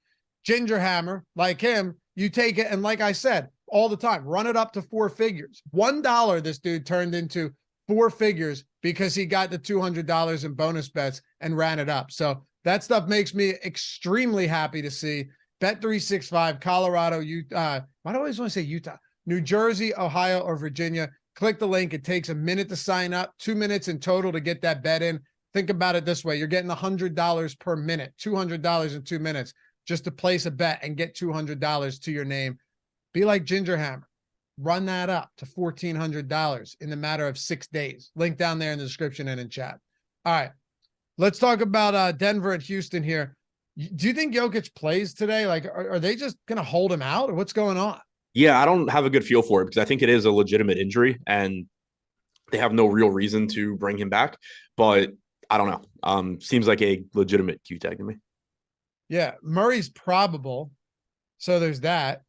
[SPEAKER 1] Ginger Hammer, like him, you take it, and like I said, all the time, run it up to 4 figures. $1 this dude turned into 4 figures because he got the $200 in bonus bets and ran it up. So that stuff makes me extremely happy to see. Bet365, Colorado, Utah. Why do I always want to say Utah? New Jersey, Ohio, or Virginia. Click the link. It takes a minute to sign up, 2 minutes in total to get that bet in. Think about it this way. You're getting $100 per minute, $200 in 2 minutes just to place a bet and get $200 to your name. Be like Ginger Hammer. Run that up to $1,400 in the matter of 6 days. Link down there in the description and in chat. All right. Let's talk about Denver and Houston here. Do you think Jokic plays today? Like, are they just going to hold him out, or what's going on?
[SPEAKER 2] Yeah, I don't have a good feel for it because I think it is a legitimate injury and they have no real reason to bring him back. But I don't know. Seems like a legitimate Q tag to me.
[SPEAKER 1] Yeah, Murray's probable. So there's that.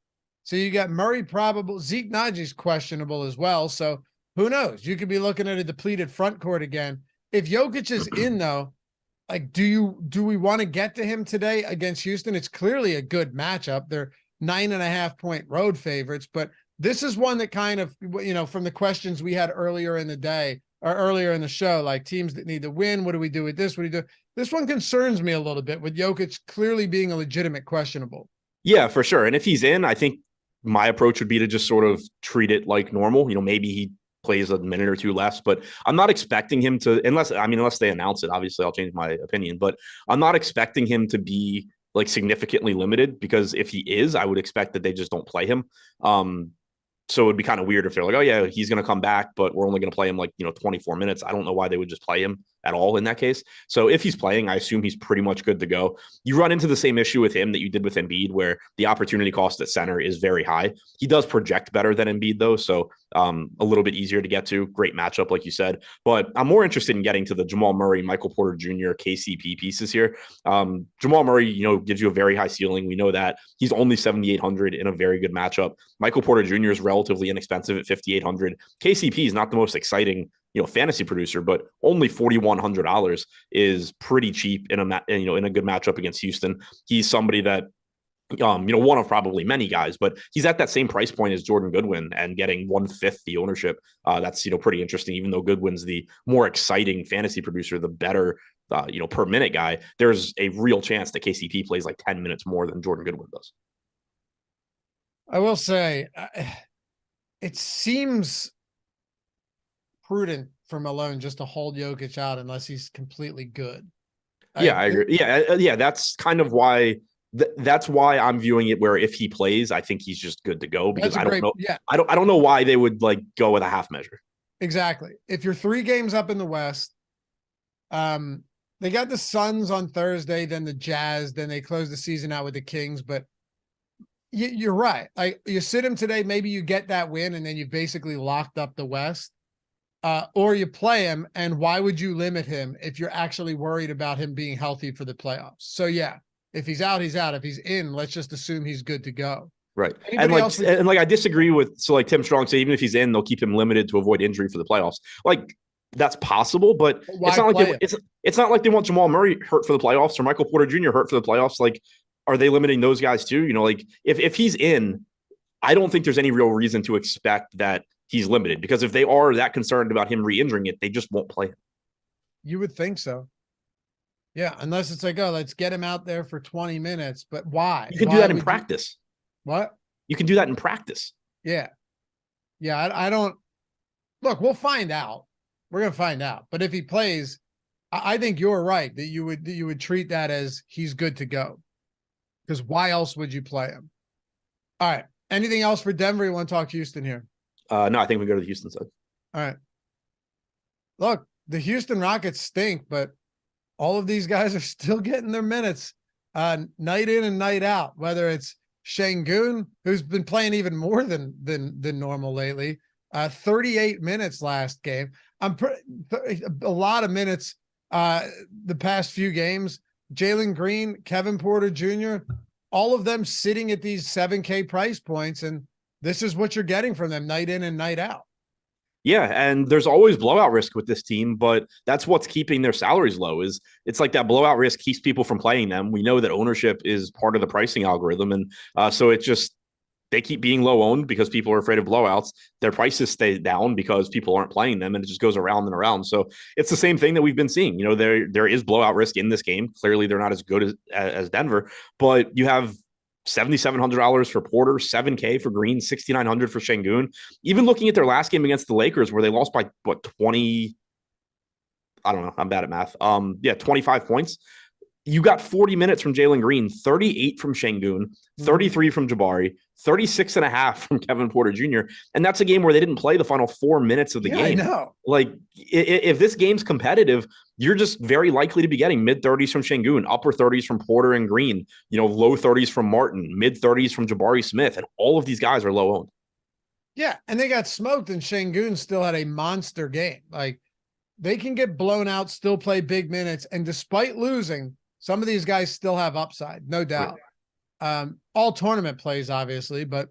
[SPEAKER 1] So you got Murray probable. Zeke Naji's questionable as well. So who knows? You could be looking at a depleted front court again. If Jokic is in, though, like, do we want to get to him today against Houston? It's clearly a good matchup. They're 9.5-point road favorites, but this is one that kind of, from the questions we had earlier in the day or earlier in the show, like teams that need to win. What do we do with this? What do you do? This one concerns me a little bit with Jokic clearly being a legitimate questionable. Yeah,
[SPEAKER 2] for sure. And if he's in, I think my approach would be to just sort of treat it like normal. Maybe he plays a minute or two less, but I'm not expecting him to, unless they announce it, obviously I'll change my opinion, but I'm not expecting him to be like significantly limited, because if he is, I would expect that they just don't play him. So it would be kind of weird if they're like, oh yeah, he's going to come back, but we're only going to play him 24 minutes. I don't know why they would just play him at all in that case. So if he's playing, I assume he's pretty much good to go. You run into the same issue with him that you did with Embiid, where the opportunity cost at center is very high. He does project better than Embiid though. So a little bit easier to get to. Great matchup, like you said, but I'm more interested in getting to the Jamal Murray, Michael Porter Jr., KCP pieces here. Jamal Murray, gives you a very high ceiling. We know that he's only 7,800 in a very good matchup. Michael Porter Jr. is relatively inexpensive at 5,800. KCP is not the most exciting, fantasy producer, but only $4,100 is pretty cheap in a good matchup against Houston. He's somebody that, one of probably many guys, but he's at that same price point as Jordan Goodwin and getting 1/5 the ownership. That's, pretty interesting. Even though Goodwin's the more exciting fantasy producer, the better, per minute guy, there's a real chance that KCP plays like 10 minutes more than Jordan Goodwin does.
[SPEAKER 1] I will say, it seems prudent for Malone just to hold Jokic out unless he's completely good.
[SPEAKER 2] Yeah, I agree. Yeah. That's kind of why. That's why I'm viewing it where if he plays, I think he's just good to go because I don't know.
[SPEAKER 1] Yeah,
[SPEAKER 2] I don't know why they would like go with a half measure.
[SPEAKER 1] exactly. If you're 3 games up in the West, they got the Suns on Thursday, then the Jazz, then they close the season out with the Kings. But you're right. Like you sit him today, maybe you get that win, and then you've basically locked up the West. Or you play him, and why would you limit him if you're actually worried about him being healthy for the playoffs? So yeah, if he's out, he's out. If he's in, let's just assume he's good to go.
[SPEAKER 2] Right. And like I disagree with like Tim Strong say even if he's in, they'll keep him limited to avoid injury for the playoffs. Like that's possible, but it's not like it's not like they want Jamal Murray hurt for the playoffs or Michael Porter Jr. hurt for the playoffs. Like, are they limiting those guys too? You know, like if he's in, I don't think there's any real reason to expect that he's limited because if they are that concerned about him re-injuring it, they just won't play him.
[SPEAKER 1] You would think so. Yeah, unless it's like, oh, let's get him out there for 20 minutes. But why?
[SPEAKER 2] You can do that in practice.
[SPEAKER 1] What?
[SPEAKER 2] You can do that in practice.
[SPEAKER 1] Yeah. Yeah, I don't look, we'll find out. We're gonna find out. But if he plays, I think you're right that you would treat that as he's good to go. Because why else would you play him? All right. Anything else for Denver? You want to talk Houston here?
[SPEAKER 2] No, I think we go to the Houston side.
[SPEAKER 1] All right. Look, the Houston Rockets stink, but all of these guys are still getting their minutes night in and night out, whether it's Şengün, who's been playing even more than normal lately. 38 minutes last game. A lot of minutes the past few games. Jalen Green, Kevin Porter Jr., all of them sitting at these 7K price points, and this is what you're getting from them night in and night out.
[SPEAKER 2] Yeah, and there's always blowout risk with this team, but that's what's keeping their salaries low. Is it's like that blowout risk keeps people from playing them. We know that ownership is part of the pricing algorithm, and so it just they keep being low owned because people are afraid of blowouts. Their prices stay down because people aren't playing them, and it just goes around and around. So it's the same thing that we've been seeing. You know, there is blowout risk in this game. Clearly, they're not as good as Denver, but you have $7,700 for Porter, $7K for Green, $6,900 for Şengün. Even looking at their last game against the Lakers, where they lost by 20. I don't know. I'm bad at math. 25 points. You got 40 minutes from Jalen Green, 38 from Şengün, 33 from Jabari, 36.5 from Kevin Porter Jr. And that's a game where they didn't play the final 4 minutes of the game.
[SPEAKER 1] I know.
[SPEAKER 2] Like, if this game's competitive, you're just very likely to be getting mid-30s from Şengün, upper 30s from Porter and Green, low 30s from Martin, mid-30s from Jabari Smith. And all of these guys are low-owned.
[SPEAKER 1] Yeah, and they got smoked, and Şengün still had a monster game. Like, they can get blown out, still play big minutes, and despite losing, some of these guys still have upside, no doubt. All tournament plays, obviously, but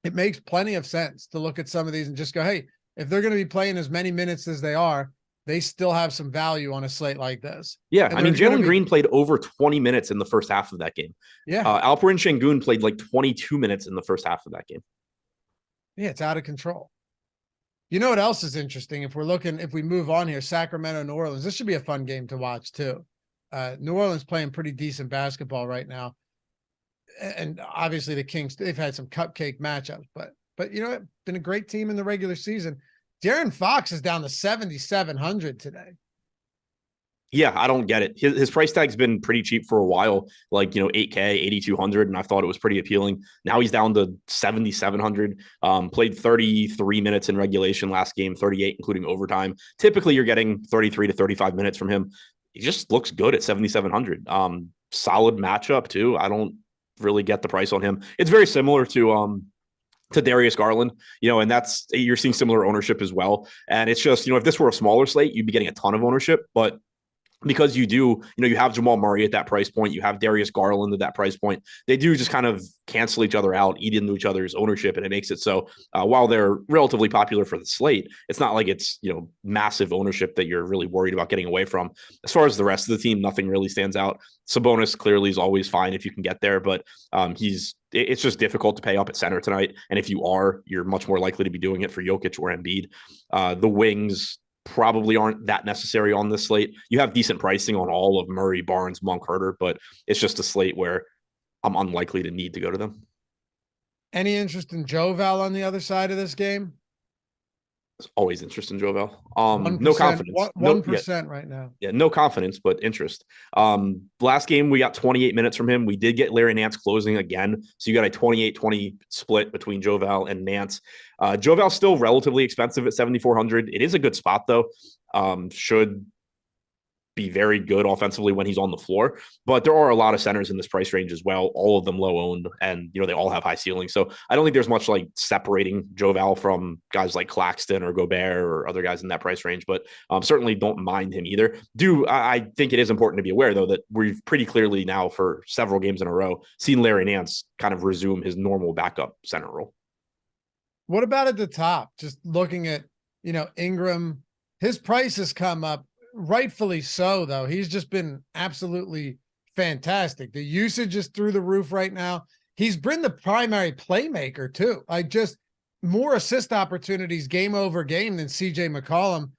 [SPEAKER 1] it makes plenty of sense to look at some of these and just go, hey, if they're going to be playing as many minutes as they are, they still have some value on a slate like this.
[SPEAKER 2] Yeah, I mean, Jalen Green played over 20 minutes in the first half of that game.
[SPEAKER 1] Yeah.
[SPEAKER 2] Alperen Şengün played like 22 minutes in the first half of that game.
[SPEAKER 1] Yeah, it's out of control. You know what else is interesting? If we move on here, Sacramento, New Orleans, this should be a fun game to watch too. New Orleans playing pretty decent basketball right now. And obviously the Kings, they've had some cupcake matchups, but you know what? Been a great team in the regular season. De'Aaron Fox is down to 7,700 today.
[SPEAKER 2] Yeah, I don't get it. His price tag's been pretty cheap for a while, like, 8K, 8,200, and I thought it was pretty appealing. Now he's down to 7,700. Played 33 minutes in regulation last game, 38, including overtime. Typically, you're getting 33 to 35 minutes from him. He just looks good at 7,700. Solid matchup too. I don't really get the price on him. It's very similar to Darius Garland, and you're seeing similar ownership as well. And it's just, if this were a smaller slate, you'd be getting a ton of ownership, but because you have Jamal Murray at that price point, you have Darius Garland at that price point, they do just kind of cancel each other out, eat into each other's ownership, and it makes it so while they're relatively popular for the slate, it's not like it's massive ownership that you're really worried about getting away from. As far as the rest of the team, nothing really stands out. Sabonis clearly is always fine if you can get there, but it's just difficult to pay up at center tonight, and if you are, you're much more likely to be doing it for Jokic or Embiid. The wings probably aren't that necessary on this slate. You have decent pricing on all of Murray, Barnes, Monk, Herter, but it's just a slate where I'm unlikely to need to go to them.
[SPEAKER 1] Any interest in Joe Val on the other side of this game?
[SPEAKER 2] It's always interest in Jovel.
[SPEAKER 1] 1%,
[SPEAKER 2] No confidence.
[SPEAKER 1] 1% right now.
[SPEAKER 2] Yeah, no confidence, but interest. Last game, we got 28 minutes from him. We did get Larry Nance closing again. So you got a 28-20 split between Jovel and Nance. Jovel's still relatively expensive at 7,400. It is a good spot, though. Should be very good offensively when he's on the floor. But there are a lot of centers in this price range as well, all of them low owned, and they all have high ceilings. So I don't think there's much like separating Jovel from guys like Claxton or Gobert or other guys in that price range, but certainly don't mind him either. I think it is important to be aware, though, that we've pretty clearly now for several games in a row seen Larry Nance kind of resume his normal backup center role.
[SPEAKER 1] What about at the top? Just looking at, Ingram, his price has come up. Rightfully so, though. He's just been absolutely fantastic. The usage is through the roof right now. He's been the primary playmaker, too. Like, just more assist opportunities game over game than CJ McCollum.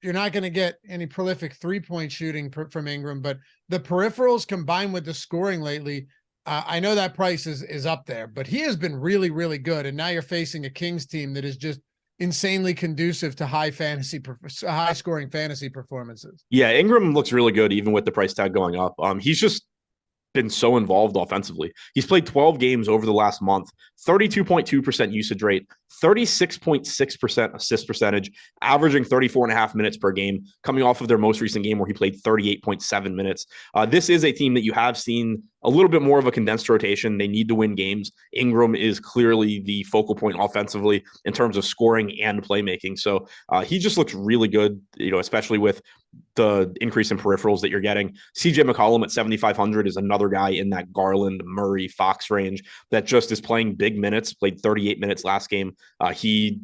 [SPEAKER 1] You're not going to get any prolific three-point shooting from Ingram, but the peripherals combined with the scoring lately, I know that price is up there, but he has been really, really good. And now you're facing a Kings team that is just insanely conducive to high scoring fantasy performances.
[SPEAKER 2] Yeah, Ingram looks really good even with the price tag going up. He's just been so involved offensively. He's played 12 games over the last month, 32.2% usage rate, 36.6% assist percentage, averaging 34.5 minutes per game, coming off of their most recent game where he played 38.7 minutes. This is a team that you have seen a little bit more of a condensed rotation. They need to win games. Ingram is clearly the focal point offensively in terms of scoring and playmaking. So he just looks really good, especially with the increase in peripherals that you're getting. CJ McCollum at 7,500 is another guy in that Garland, Murray, Fox range that just is playing big minutes, played 38 minutes last game. He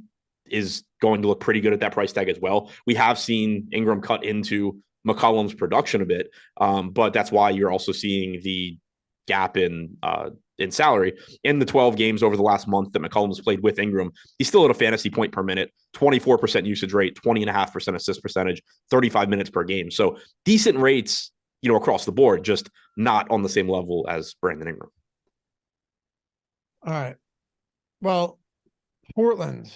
[SPEAKER 2] is going to look pretty good at that price tag as well. We have seen Ingram cut into McCollum's production a bit, but that's why you're also seeing the gap in salary. In the 12 games over the last month that McCollum's played with Ingram, he's still at a fantasy point per minute, 24% usage rate, 20.5% assist percentage, 35 minutes per game. So decent rates, across the board, just not on the same level as Brandon Ingram.
[SPEAKER 1] All right. Well, Portland,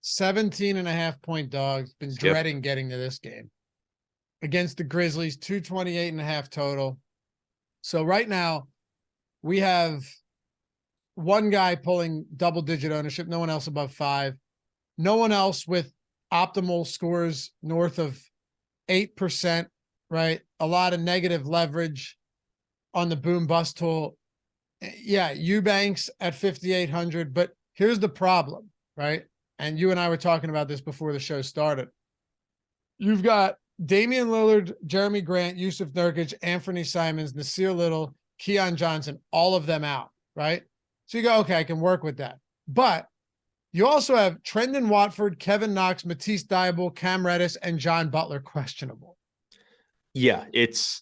[SPEAKER 1] 17.5 point dogs. Been dreading getting to this game. Against the Grizzlies, 228.5 total. So right now, we have one guy pulling double-digit ownership, no one else above 5. No one else with optimal scores north of 8%, right? A lot of negative leverage on the boom-bust tool. Yeah, Eubanks at 5,800, but here's the problem, right? And you and I were talking about this before the show started. You've got Damian Lillard, Jeremy Grant, Yusuf Nurkic, Anthony Simons, Nasir Little, Keon Johnson, all of them out, right? So you go, okay, I can work with that. But you also have Trendon Watford, Kevin Knox, Matisse Thybulle, Cam Reddish, and John Butler questionable.
[SPEAKER 2] Yeah, it's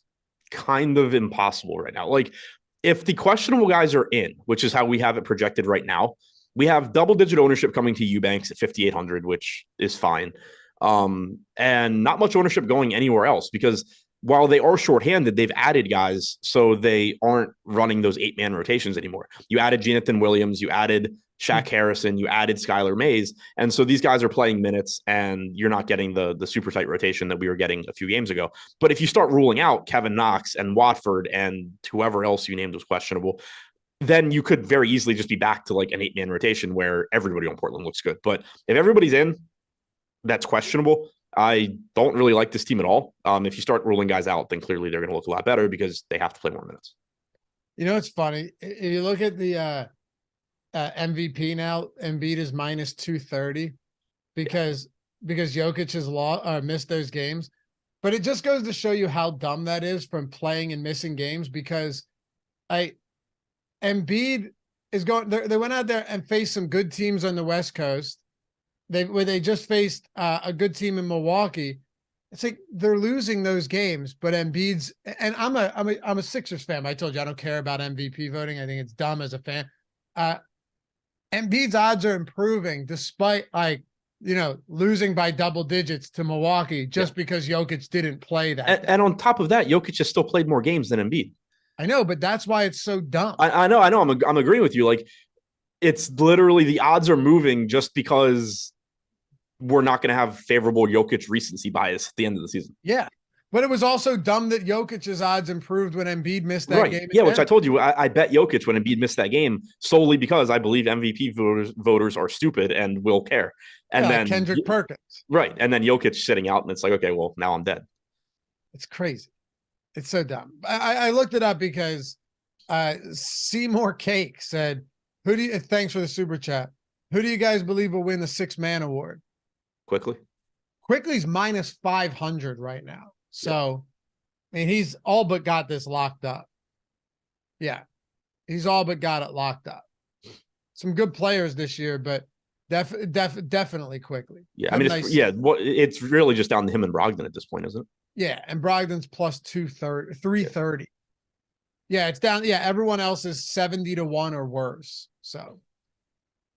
[SPEAKER 2] kind of impossible right now. Like, if the questionable guys are in, which is how we have it projected right now, we have double-digit ownership coming to Eubanks at 5,800, which is fine. And not much ownership going anywhere else because while they are shorthanded, they've added guys so they aren't running those 8-man rotations anymore. You added Jonathan Williams, you added Shaq Harrison, you added Skylar Mays. And so these guys are playing minutes and you're not getting the super tight rotation that we were getting a few games ago. But if you start ruling out Kevin Knox and Watford and whoever else you named was questionable, then you could very easily just be back to like an 8-man rotation where everybody on Portland looks good. But if everybody's in, that's questionable. I don't really like this team at all. If you start ruling guys out, then clearly they're going to look a lot better because they have to play more minutes.
[SPEAKER 1] It's funny. If you look at the MVP now, Embiid is minus 230 because Jokic has missed those games. But it just goes to show you how dumb that is from playing and missing games because Embiid is going. They went out there and faced some good teams on the West Coast. They just faced a good team in Milwaukee. It's like they're losing those games, but Embiid's and I'm a Sixers fan. I told you I don't care about MVP voting. I think it's dumb as a fan. Embiid's odds are improving despite losing by double digits to Milwaukee just because Jokic didn't play that.
[SPEAKER 2] And on top of that, Jokic has still played more games than Embiid.
[SPEAKER 1] I know, but that's why it's so dumb.
[SPEAKER 2] I know. I'm agreeing with you. Like, it's literally the odds are moving just because we're not going to have favorable Jokic recency bias at the end of the season.
[SPEAKER 1] Yeah. But it was also dumb that Jokic's odds improved when Embiid missed that game.
[SPEAKER 2] Yeah, which I told you, I bet Jokic when Embiid missed that game solely because I believe MVP voters are stupid and will care. And then
[SPEAKER 1] like Kendrick Perkins.
[SPEAKER 2] Right. And then Jokic sitting out, and it's like, okay, well, now I'm dead.
[SPEAKER 1] It's crazy. It's so dumb. I looked it up because Seymour Cake said, thanks for the super chat. Who do you guys believe will win the 6-man award? Quickly's minus 500 right now. So, I mean, he's all but got this locked up. Yeah. He's all but got it locked up. Some good players this year, but definitely Quickly.
[SPEAKER 2] Yeah. I mean, it's really just down to him and Brogdon at this point, isn't it?
[SPEAKER 1] Yeah. And Brogdon's plus 330. Yeah. It's down. Yeah. Everyone else is 70-1 or worse. So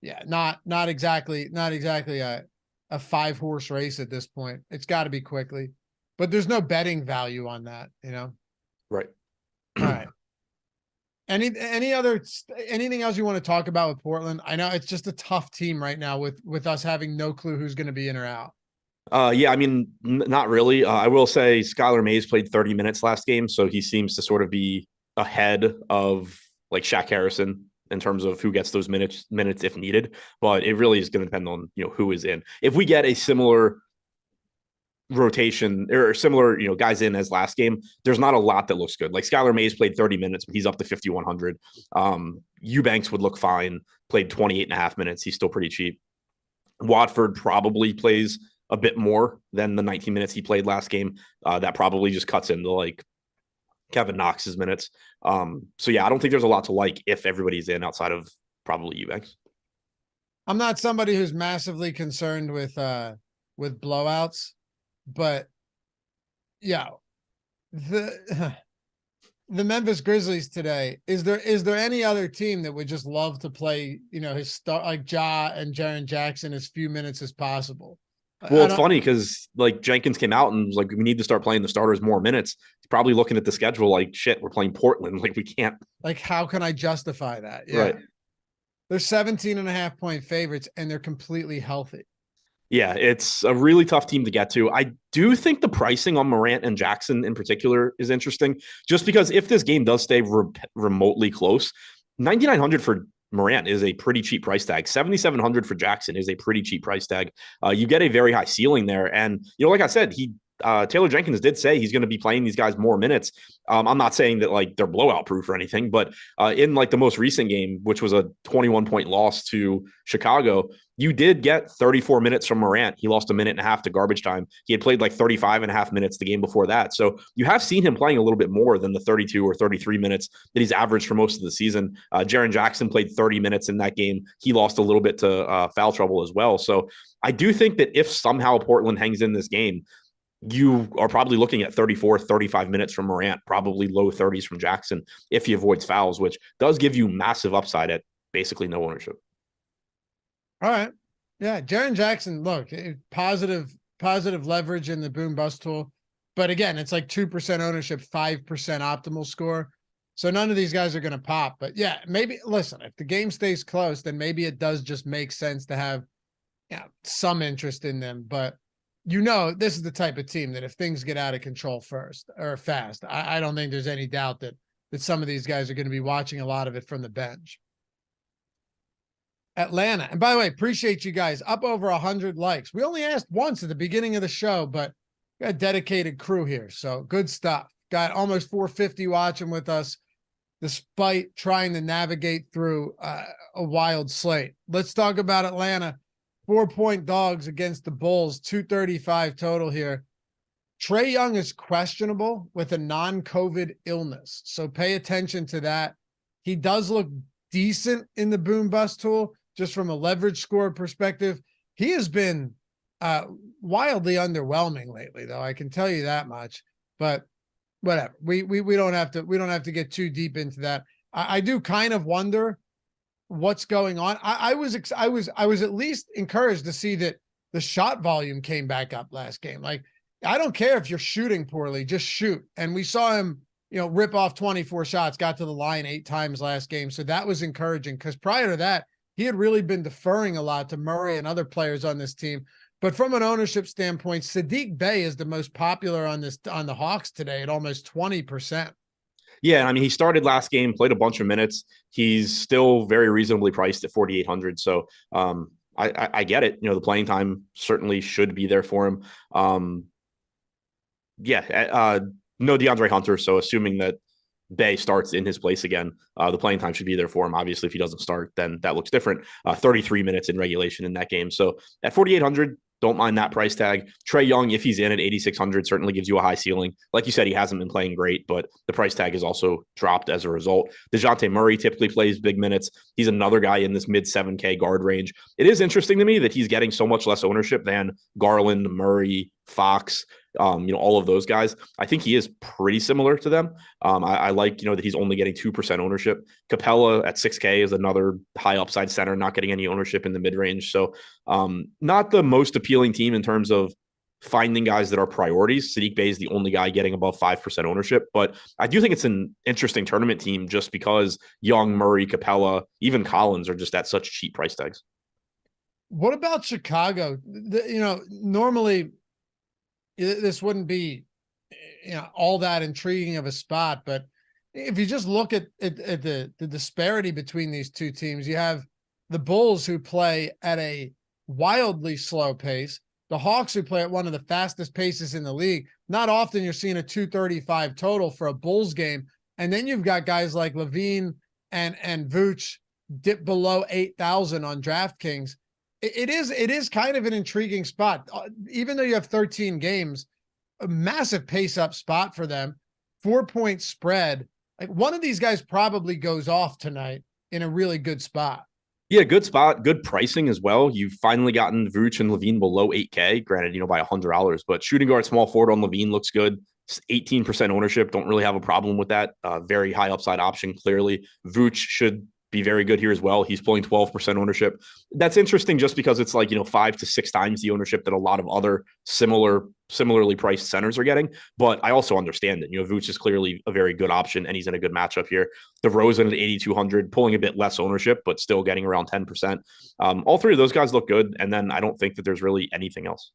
[SPEAKER 1] yeah, not exactly a 5-horse race at this point. It's got to be Quickly. But there's no betting value on that,
[SPEAKER 2] Right.
[SPEAKER 1] All right. Anything else you want to talk about with Portland? I know it's just a tough team right now with us having no clue who's going to be in or out.
[SPEAKER 2] Yeah, I mean, not really. I will say Skylar Mays played 30 minutes last game, so he seems to sort of be ahead of like Shaq Harrison in terms of who gets those minutes if needed. But it really is going to depend on who is in. If we get a similar rotation or similar, guys in as last game, there's not a lot that looks good. Like Skylar Mays played 30 minutes, but he's up to 5,100. Eubanks would look fine, played 28.5 minutes. He's still pretty cheap. Watford probably plays a bit more than the 19 minutes he played last game. That probably just cuts into like Kevin Knox's minutes. So yeah, I don't think there's a lot to like if everybody's in outside of probably Eubanks.
[SPEAKER 1] I'm not somebody who's massively concerned with blowouts. But yeah, the Memphis Grizzlies today, is there any other team that would just love to play, his start like Ja and Jaren Jackson as few minutes as possible?
[SPEAKER 2] Well, it's funny because like Jenkins came out and was like, we need to start playing the starters more minutes. He's probably looking at the schedule like, shit, we're playing Portland. Like we can't.
[SPEAKER 1] Like, how can I justify that? Yeah.
[SPEAKER 2] Right.
[SPEAKER 1] They're 17.5-point favorites and they're completely healthy.
[SPEAKER 2] Yeah, it's a really tough team to get to. I do think the pricing on Morant and Jackson in particular is interesting, just because if this game does stay remotely close, 9,900 for Morant is a pretty cheap price tag. 7,700 for Jackson is a pretty cheap price tag. You get a very high ceiling there. And, like I said, Taylor Jenkins did say he's going to be playing these guys more minutes. I'm not saying that like they're blowout proof or anything, but in like the most recent game, which was a 21-point loss to Chicago, you did get 34 minutes from Morant. He lost 1.5 minutes to garbage time. He had played like 35.5 minutes the game before that. So you have seen him playing a little bit more than the 32 or 33 minutes that he's averaged for most of the season. Jaren Jackson played 30 minutes in that game. He lost a little bit to foul trouble as well. So I do think that if somehow Portland hangs in this game, you are probably looking at 34, 35 minutes from Morant, probably low 30s from Jackson if he avoids fouls, which does give you massive upside at basically no ownership.
[SPEAKER 1] All right. Yeah. Jaren Jackson, look, positive leverage in the boom bust tool. But again, it's like 2% ownership, 5% optimal score. So none of these guys are going to pop. But yeah, maybe, listen, if the game stays close, then maybe it does just make sense to have some interest in them. But this is the type of team that if things get out of control fast, I don't think there's any doubt that some of these guys are going to be watching a lot of it from the bench. Atlanta. And by the way, appreciate you guys. Up over 100 likes. We only asked once at the beginning of the show, but we got a dedicated crew here. So good stuff. Got almost 450 watching with us, despite trying to navigate through a wild slate. Let's talk about Atlanta. 4-point dogs against the Bulls, 235 total here. Trae Young is questionable with a non-COVID illness. So pay attention to that. He does look decent in the boom bust tool, just from a leverage score perspective. He has been wildly underwhelming lately, though. I can tell you that much, but whatever. We don't have to get too deep into that. I do kind of wonder what's going on. I was at least encouraged to see that the shot volume came back up last game. Like, I don't care if you're shooting poorly, just shoot. And we saw him, rip off 24 shots, got to the line 8 times last game. So that was encouraging because prior to that, he had really been deferring a lot to Murray and other players on this team. But from an ownership standpoint, Sadiq Bey is the most popular on the Hawks today at almost 20%.
[SPEAKER 2] Yeah, I mean, he started last game, played a bunch of minutes. He's still very reasonably priced at 4,800. So I get it. The playing time certainly should be there for him. No DeAndre Hunter. So assuming that Bey starts in his place again, the playing time should be there for him. Obviously, if he doesn't start, then that looks different. 33 minutes in regulation in that game. So at 4,800, don't mind that price tag. Trae Young, if he's in at 8,600, certainly gives you a high ceiling. Like you said, he hasn't been playing great, but the price tag is also dropped as a result. DeJounte Murray typically plays big minutes. He's another guy in this mid 7K guard range. It is interesting to me that he's getting so much less ownership than Garland, Murray, Fox, all of those guys. I think he is pretty similar to them. I like, that he's only getting 2% ownership. Capella at 6K is another high upside center, not getting any ownership in the mid range. So not the most appealing team in terms of finding guys that are priorities. Sadiq Bey is the only guy getting above 5% ownership, but I do think it's an interesting tournament team just because Young, Murray, Capella, even Collins are just at such cheap price tags.
[SPEAKER 1] What about Chicago? Normally this wouldn't be, all that intriguing of a spot, but if you just look at the disparity between these two teams, you have the Bulls who play at a wildly slow pace, the Hawks who play at one of the fastest paces in the league. Not often you're seeing a 235 total for a Bulls game. And then you've got guys like Levine and Vooch dip below 8,000 on DraftKings. It is kind of an intriguing spot, even though you have 13 games, a massive pace up spot for them, 4-point spread. Like one of these guys probably goes off tonight in a really good spot.
[SPEAKER 2] Yeah, good spot, good pricing as well. You've finally gotten Vooch and Levine below 8K, granted, by $100, but shooting guard small forward on Levine looks good. 18% ownership. Don't really have a problem with that. Very high upside option. Clearly Vooch should be very good here as well. He's pulling 12% ownership. That's interesting just because it's like, 5 to 6 times the ownership that a lot of other similarly priced centers are getting. But I also understand that, Vooch is clearly a very good option and he's in a good matchup here. DeRozan at 8,200, pulling a bit less ownership, but still getting around 10%. All three of those guys look good. And then I don't think that there's really anything else.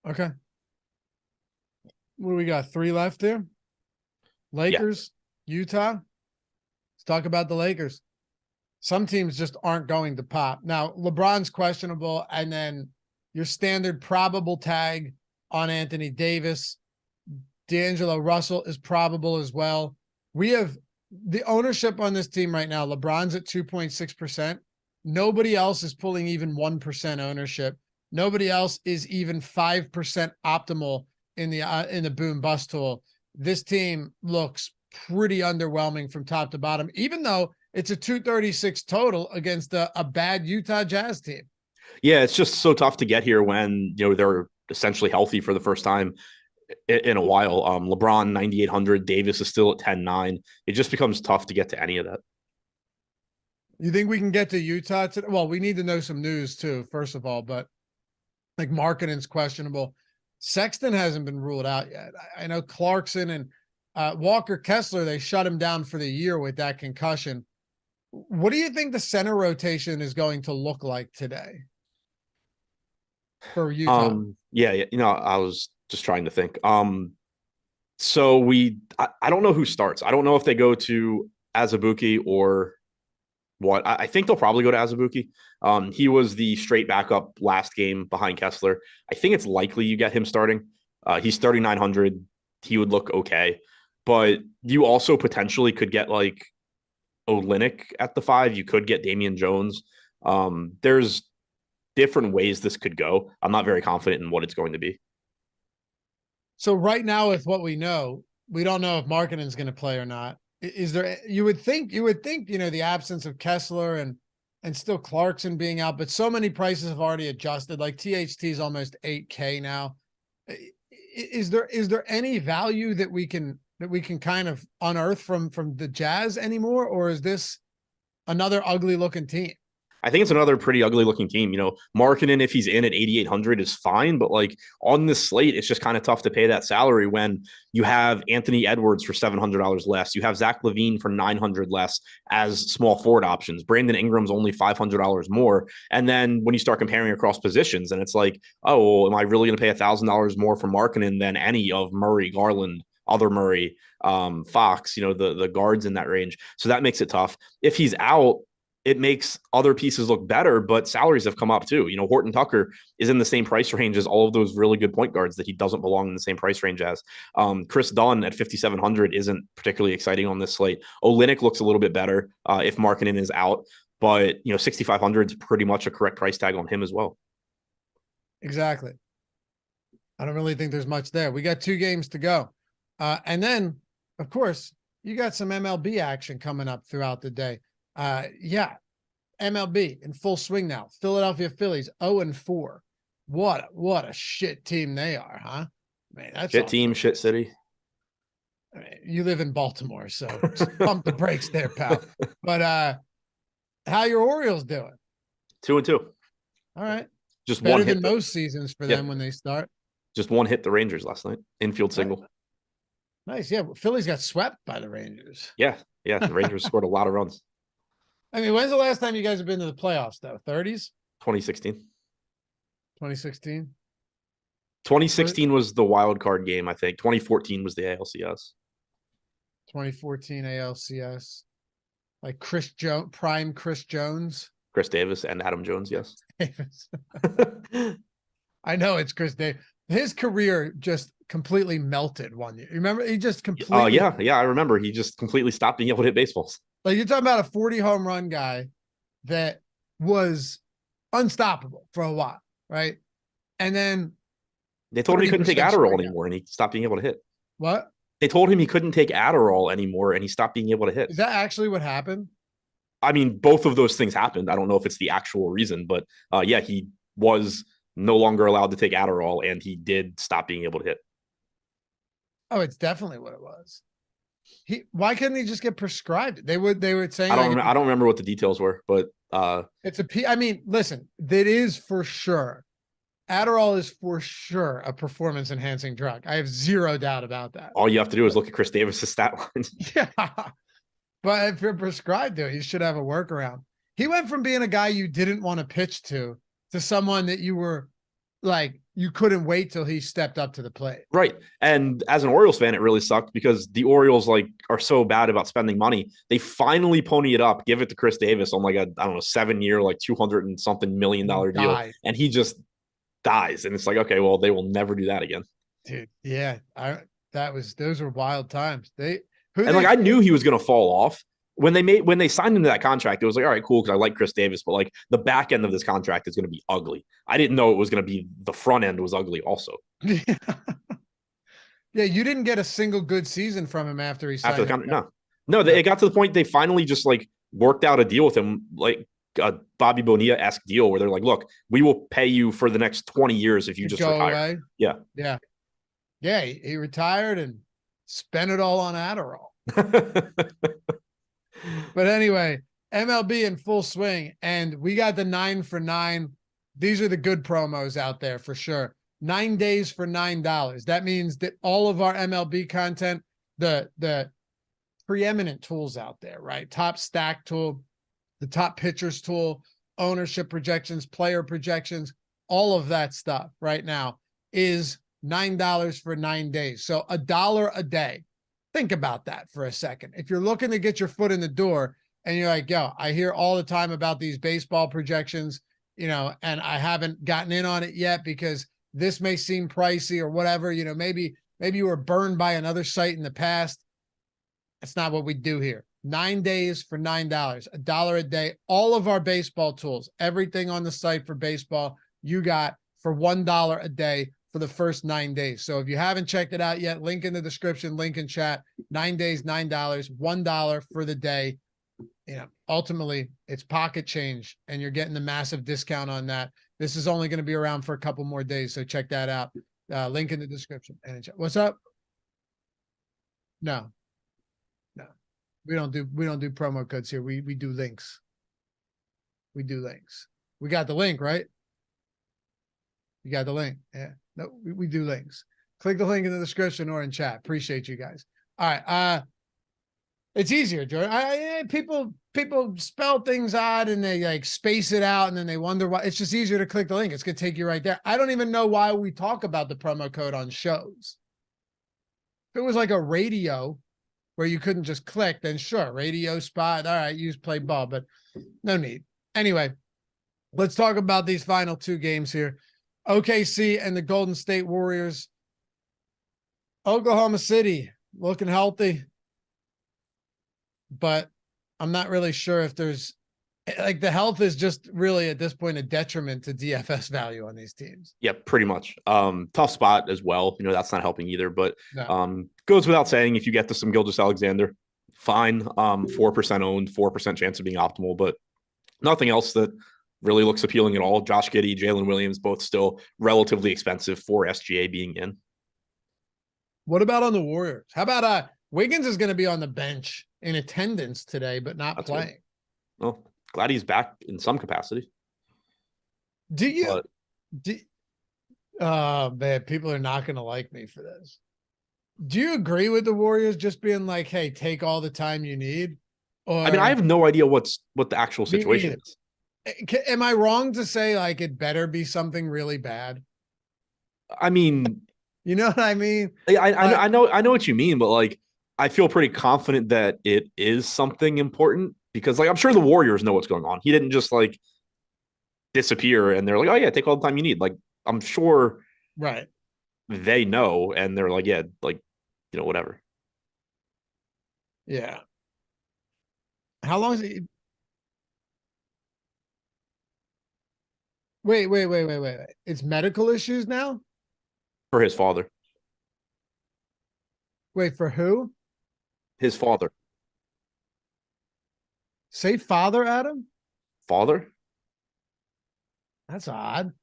[SPEAKER 1] Okay. What do we got? 3 left there? Lakers, Utah. Let's talk about the Lakers. Some teams just aren't going to pop. Now, LeBron's questionable, and then your standard probable tag on Anthony Davis. D'Angelo Russell is probable as well. We have the ownership on this team right now. LeBron's at 2.6%. Nobody else is pulling even 1% ownership. Nobody else is even 5% optimal in the boom bust tool. This team looks pretty underwhelming from top to bottom, even though it's a 236 total against a bad Utah Jazz team.
[SPEAKER 2] Yeah, it's just so tough to get here when, they're essentially healthy for the first time in a while. LeBron, 9,800. Davis is still at 10,900. It just becomes tough to get to any of that.
[SPEAKER 1] You think we can get to Utah today? Well, we need to know some news too, first of all, but like Markkanen's questionable. Sexton hasn't been ruled out yet. I know Clarkson and Walker Kessler, they shut him down for the year with that concussion. What do you think the center rotation is going to look like today for Utah?
[SPEAKER 2] I was just trying to think. So I don't know who starts. I don't know if they go to Azubuike or what. I think they'll probably go to Azubuike. He was the straight backup last game behind Kessler. I think it's likely you get him starting. He's 3,900. He would look okay, but you also potentially could get like Olynyk at the 5. You could get Damian Jones. There's different ways this could go. I'm not very confident in what it's going to be.
[SPEAKER 1] So right now, with what we know, we don't know if Markkanen's going to play or not. Is there? You would think, the absence of Kessler and still Clarkson being out, but so many prices have already adjusted. Like THT is almost 8K now. Is there any value that we can kind of unearth from the Jazz anymore, or is this another ugly looking team?
[SPEAKER 2] I think it's another pretty ugly looking team. You know, Markkanen, if he's in at 8,800 is fine, but like on this slate, it's just kind of tough to pay that salary when you have Anthony Edwards for $700 less. You have Zach LaVine for $900 less as small forward options. Brandon Ingram's only $500 more. And then when you start comparing across positions, and it's like, oh, well, am I really going to pay $1,000 more for Markkanen than any of Murray, Garland, other Murray, Fox, you know, the guards in that range. So that makes it tough. If he's out, it makes other pieces look better, but salaries have come up too. You know, Horton Tucker is in the same price range as all of those really good point guards that he doesn't belong in the same price range as. Chris Dunn at 5,700 isn't particularly exciting on this slate. Olynyk looks a little bit better if Markkanen is out, but you know, 6,500 is pretty much a correct price tag on him as well.
[SPEAKER 1] Exactly. I don't really think there's much there. We got 2 games to go. And then, of course, you got some MLB action coming up throughout the day. Yeah, MLB in full swing now. Philadelphia Phillies 0-4. What a shit team they are, huh? Man, that's
[SPEAKER 2] shit team, shit city.
[SPEAKER 1] I mean, you live in Baltimore, so just pump the brakes there, pal. But how your Orioles doing?
[SPEAKER 2] 2-2.
[SPEAKER 1] All right,
[SPEAKER 2] just
[SPEAKER 1] better
[SPEAKER 2] one
[SPEAKER 1] than
[SPEAKER 2] hit
[SPEAKER 1] most seasons for them when they start.
[SPEAKER 2] Just one hit the Rangers last night. Infield single.
[SPEAKER 1] Right. Nice, yeah. Phillies got swept by the Rangers.
[SPEAKER 2] Yeah. The Rangers scored a lot of runs.
[SPEAKER 1] I mean, when's the last time you guys have been to the playoffs, though? 30s?
[SPEAKER 2] 2016.
[SPEAKER 1] 2016?
[SPEAKER 2] 2016 was the wild card game, I think. 2014 was the ALCS.
[SPEAKER 1] 2014 ALCS. Like Chris Jones, prime Chris Jones.
[SPEAKER 2] Chris Davis and Adam Jones, yes.
[SPEAKER 1] Davis. I know it's Chris Davis. His career just completely melted one year. Remember, he just completely.
[SPEAKER 2] Oh, yeah, I remember. He just completely stopped being able to hit baseballs.
[SPEAKER 1] Like you're talking about a 40 home run guy that was unstoppable for a while, right? And then
[SPEAKER 2] they told him he couldn't take Adderall anymore, and he stopped being able to hit.
[SPEAKER 1] What?
[SPEAKER 2] They told him he couldn't take Adderall anymore, and he stopped being able to hit.
[SPEAKER 1] Is that actually what happened?
[SPEAKER 2] I mean, both of those things happened. I don't know if it's the actual reason, but yeah, he was no longer allowed to take Adderall, and he did stop being able to hit.
[SPEAKER 1] Oh, it's definitely what it was. Why couldn't he just get prescribed? They were saying
[SPEAKER 2] I don't remember what the details were, but
[SPEAKER 1] it's I mean, listen, that is for sure. Adderall is for sure a performance enhancing drug. I have zero doubt about that.
[SPEAKER 2] All you have to do is look at Chris Davis's stat lines.
[SPEAKER 1] Yeah. But if you're prescribed to it, you should have a workaround. He went from being a guy you didn't want to pitch to someone that you were like, you couldn't wait till he stepped up to the plate.
[SPEAKER 2] Right. And as an Orioles fan, it really sucked because the Orioles are so bad about spending money. They finally pony it up, give it to Chris Davis on like a, I don't know, 7-year, like $200 and something million deal. And he just dies. And it's like, okay, well, they will never do that again.
[SPEAKER 1] Dude. Yeah. Those were wild times. I
[SPEAKER 2] knew he was going to fall off. When they signed into that contract, it was like, all right, cool, because I like Chris Davis, but like the back end of this contract is going to be ugly. I didn't know it was going to be the front end was ugly also.
[SPEAKER 1] Yeah, you didn't get a single good season from him after he signed.
[SPEAKER 2] No, it got to the point they finally just like worked out a deal with him, like a Bobby Bonilla-esque deal where they're like, look, we will pay you for the next 20 years if you just retire.
[SPEAKER 1] Away.
[SPEAKER 2] Yeah.
[SPEAKER 1] Yeah, he retired and spent it all on Adderall. But anyway, MLB in full swing, and we got the 9 for $9. These are the good promos out there for sure. 9 days for $9. That means that all of our MLB content, the preeminent tools out there, right? Top stack tool, the top pitchers tool, ownership projections, player projections, all of that stuff right now is $9 for 9 days. So $1 a day. Think about that for a second. If you're looking to get your foot in the door and you're like, yo, I hear all the time about these baseball projections, you know, and I haven't gotten in on it yet because this may seem pricey or whatever, you know, maybe you were burned by another site in the past. That's not what we do here. 9 days for $9, $1 a day. All of our baseball tools, everything on the site for baseball, you got for $1 a day for the first 9 days. So if you haven't checked it out yet, link in the description, link in chat. 9 days, $9, $1 for the day. You know, ultimately it's pocket change and you're getting the massive discount on that. This is only going to be around for a couple more days. So check that out. Link in the description. What's up? No, we don't do promo codes here. We do links. We do links. We got the link, right? You got the link. Yeah. No, we do links. Click the link in the description or in chat. Appreciate you guys. All right. It's easier, Jordan. People spell things odd and they like space it out and then they wonder why. It's just easier to click the link. It's gonna take you right there. I don't even know why we talk about the promo code on shows. If it was like a radio where you couldn't just click, then sure, radio spot. All right, use play ball, but no need. Anyway, let's talk about these final two games here. OKC and the Golden State Warriors. Oklahoma City looking healthy, but I'm not really sure if there's like the health is just really at this point a detriment to DFS value on these teams.
[SPEAKER 2] Yeah, pretty much. Tough spot as well. That's not helping either, but
[SPEAKER 1] No.
[SPEAKER 2] Goes without saying, if you get to some Gilgeous-Alexander, fine. 4% owned, 4% chance of being optimal, but nothing else that really looks appealing at all. Josh Giddey, Jalen Williams, both still relatively expensive for SGA being in.
[SPEAKER 1] What about on the Warriors? How about Wiggins is going to be on the bench in attendance today, but not
[SPEAKER 2] That's
[SPEAKER 1] playing.
[SPEAKER 2] Good. Well, glad he's back in some capacity.
[SPEAKER 1] Do you? Oh man, people are not going to like me for this. Do you agree with the Warriors just being like, "Hey, take all the time you need"? Or
[SPEAKER 2] I mean, I have no idea what the actual situation is.
[SPEAKER 1] Am I wrong to say like it better be something really bad?
[SPEAKER 2] I mean,
[SPEAKER 1] you know what I mean?
[SPEAKER 2] I know what you mean, but like, I feel pretty confident that it is something important because, like, I'm sure the Warriors know what's going on. He didn't just like disappear and they're like, "Oh yeah, take all the time you need." Like, I'm sure,
[SPEAKER 1] right?
[SPEAKER 2] They know, and they're like, "Yeah, like, whatever."
[SPEAKER 1] Yeah. How long is it? Wait. It's medical issues now?
[SPEAKER 2] For his father.
[SPEAKER 1] Wait, for who?
[SPEAKER 2] His father.
[SPEAKER 1] Say father, Adam?
[SPEAKER 2] Father?
[SPEAKER 1] That's odd.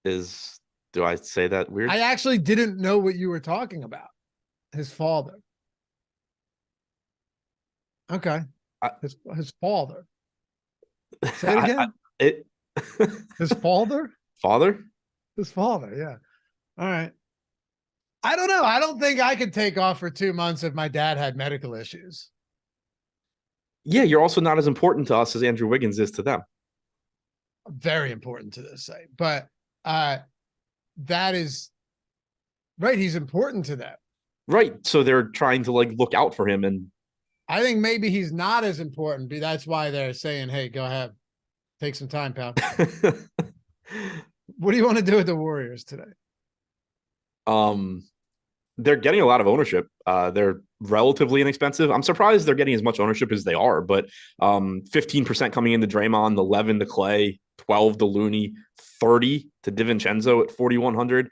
[SPEAKER 2] Do I say that weird?
[SPEAKER 1] I actually didn't know what you were talking about. His father. Okay. His father. Say it again. His father?
[SPEAKER 2] Father?
[SPEAKER 1] His father, yeah. All right. I don't know. I don't think I could take off for 2 months if my dad had medical issues.
[SPEAKER 2] Yeah, you're also not as important to us as Andrew Wiggins is to them.
[SPEAKER 1] Very important to this site. But that is right. He's important to them.
[SPEAKER 2] Right. So they're trying to like look out for him. And
[SPEAKER 1] I think maybe he's not as important. But that's why they're saying, "Hey, go ahead. Take some time, pal." What do you want to do with the Warriors today?
[SPEAKER 2] They're getting a lot of ownership. They're relatively inexpensive. I'm surprised they're getting as much ownership as they are, but 15% coming into Draymond, 11 to Clay, 12 to Looney, 30 to DiVincenzo at 4,100.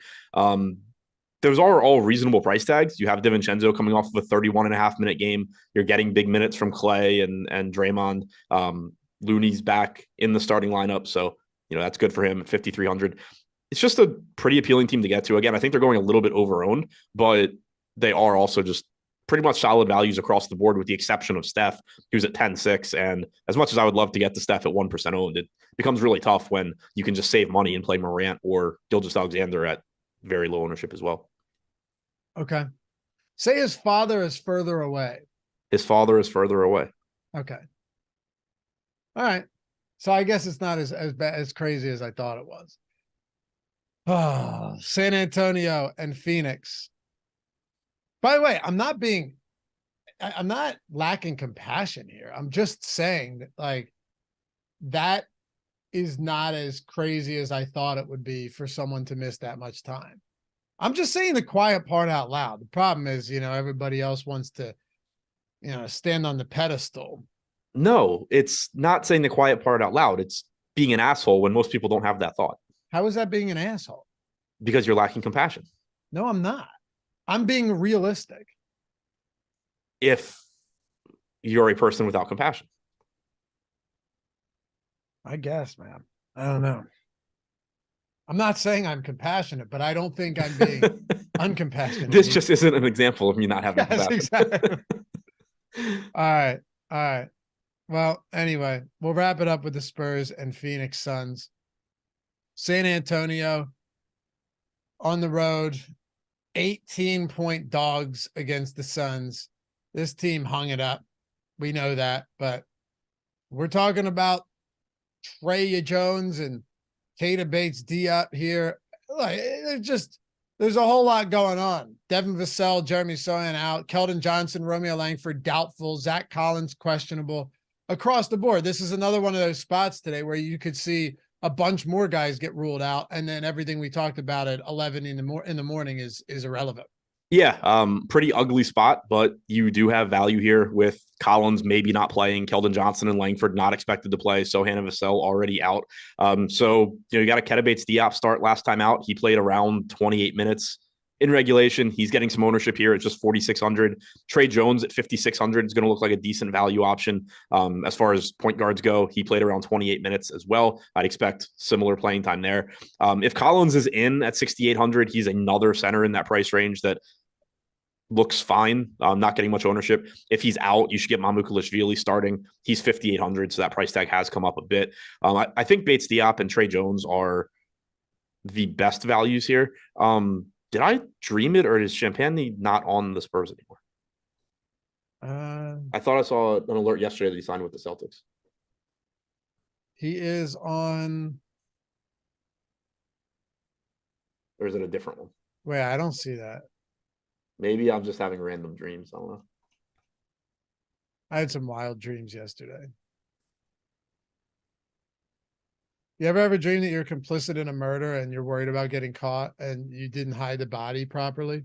[SPEAKER 2] Those are all reasonable price tags. You have DiVincenzo coming off of a 31.5-minute game. You're getting big minutes from Clay and Draymond. Looney's back in the starting lineup, so that's good for him at 5,300. It's just a pretty appealing team to get to. Again, I think they're going a little bit over-owned, but they are also just pretty much solid values across the board with the exception of Steph, who's at 10-6. And as much as I would love to get to Steph at 1% owned, it becomes really tough when you can just save money and play Morant or Gilgeous-Alexander at very low ownership as well.
[SPEAKER 1] Okay. Say his father is further away.
[SPEAKER 2] His father is further away.
[SPEAKER 1] Okay. All right. So I guess it's not as bad, as crazy as I thought it was. Oh, San Antonio and Phoenix. By the way, I'm not lacking compassion here. I'm just saying that like that is not as crazy as I thought it would be for someone to miss that much time. I'm just saying the quiet part out loud. The problem is, everybody else wants to, stand on the pedestal.
[SPEAKER 2] No, it's not saying the quiet part out loud. It's being an asshole when most people don't have that thought.
[SPEAKER 1] How is that being an asshole?
[SPEAKER 2] Because you're lacking compassion.
[SPEAKER 1] No, I'm not. I'm being realistic.
[SPEAKER 2] If you're a person without compassion.
[SPEAKER 1] I guess, man. I don't know. I'm not saying I'm compassionate, but I don't think I'm being uncompassionate.
[SPEAKER 2] This just isn't an example of me not having
[SPEAKER 1] compassion. Exactly. All right. Well, anyway, we'll wrap it up with the Spurs and Phoenix Suns. San Antonio on the road, 18-point dogs against the Suns. This team hung it up. We know that, but we're talking about Trey Jones and Kata Bates D up here. Like, there's a whole lot going on. Devin Vassell, Jeremy Sohan out, Keldon Johnson, Romeo Langford doubtful, Zach Collins questionable. Across the board, this is another one of those spots today where you could see a bunch more guys get ruled out, and then everything we talked about at 11 in the morning is irrelevant.
[SPEAKER 2] Yeah, pretty ugly spot, but you do have value here with Collins maybe not playing, Keldon Johnson and Langford not expected to play, Sohan and Vassell already out. So you got a Keta Bates Diop start last time out. He played around 28 minutes in regulation. He's getting some ownership here at just 4,600. Trey Jones at 5,600 is going to look like a decent value option. As far as point guards go, he played around 28 minutes as well. I'd expect similar playing time there. If Collins is in at 6,800, he's another center in that price range that looks fine. Not getting much ownership. If he's out, you should get Mamukelashvili starting. He's 5,800, so that price tag has come up a bit. I think Bates Diop and Trey Jones are the best values here. Did I dream it, or is Champagne not on the Spurs anymore? I thought I saw an alert yesterday that he signed with the Celtics.
[SPEAKER 1] He is on.
[SPEAKER 2] Or is it a different one?
[SPEAKER 1] Wait, I don't see that.
[SPEAKER 2] Maybe I'm just having random dreams. I don't know.
[SPEAKER 1] I had some wild dreams yesterday. You ever dream that you're complicit in a murder and you're worried about getting caught and you didn't hide the body properly?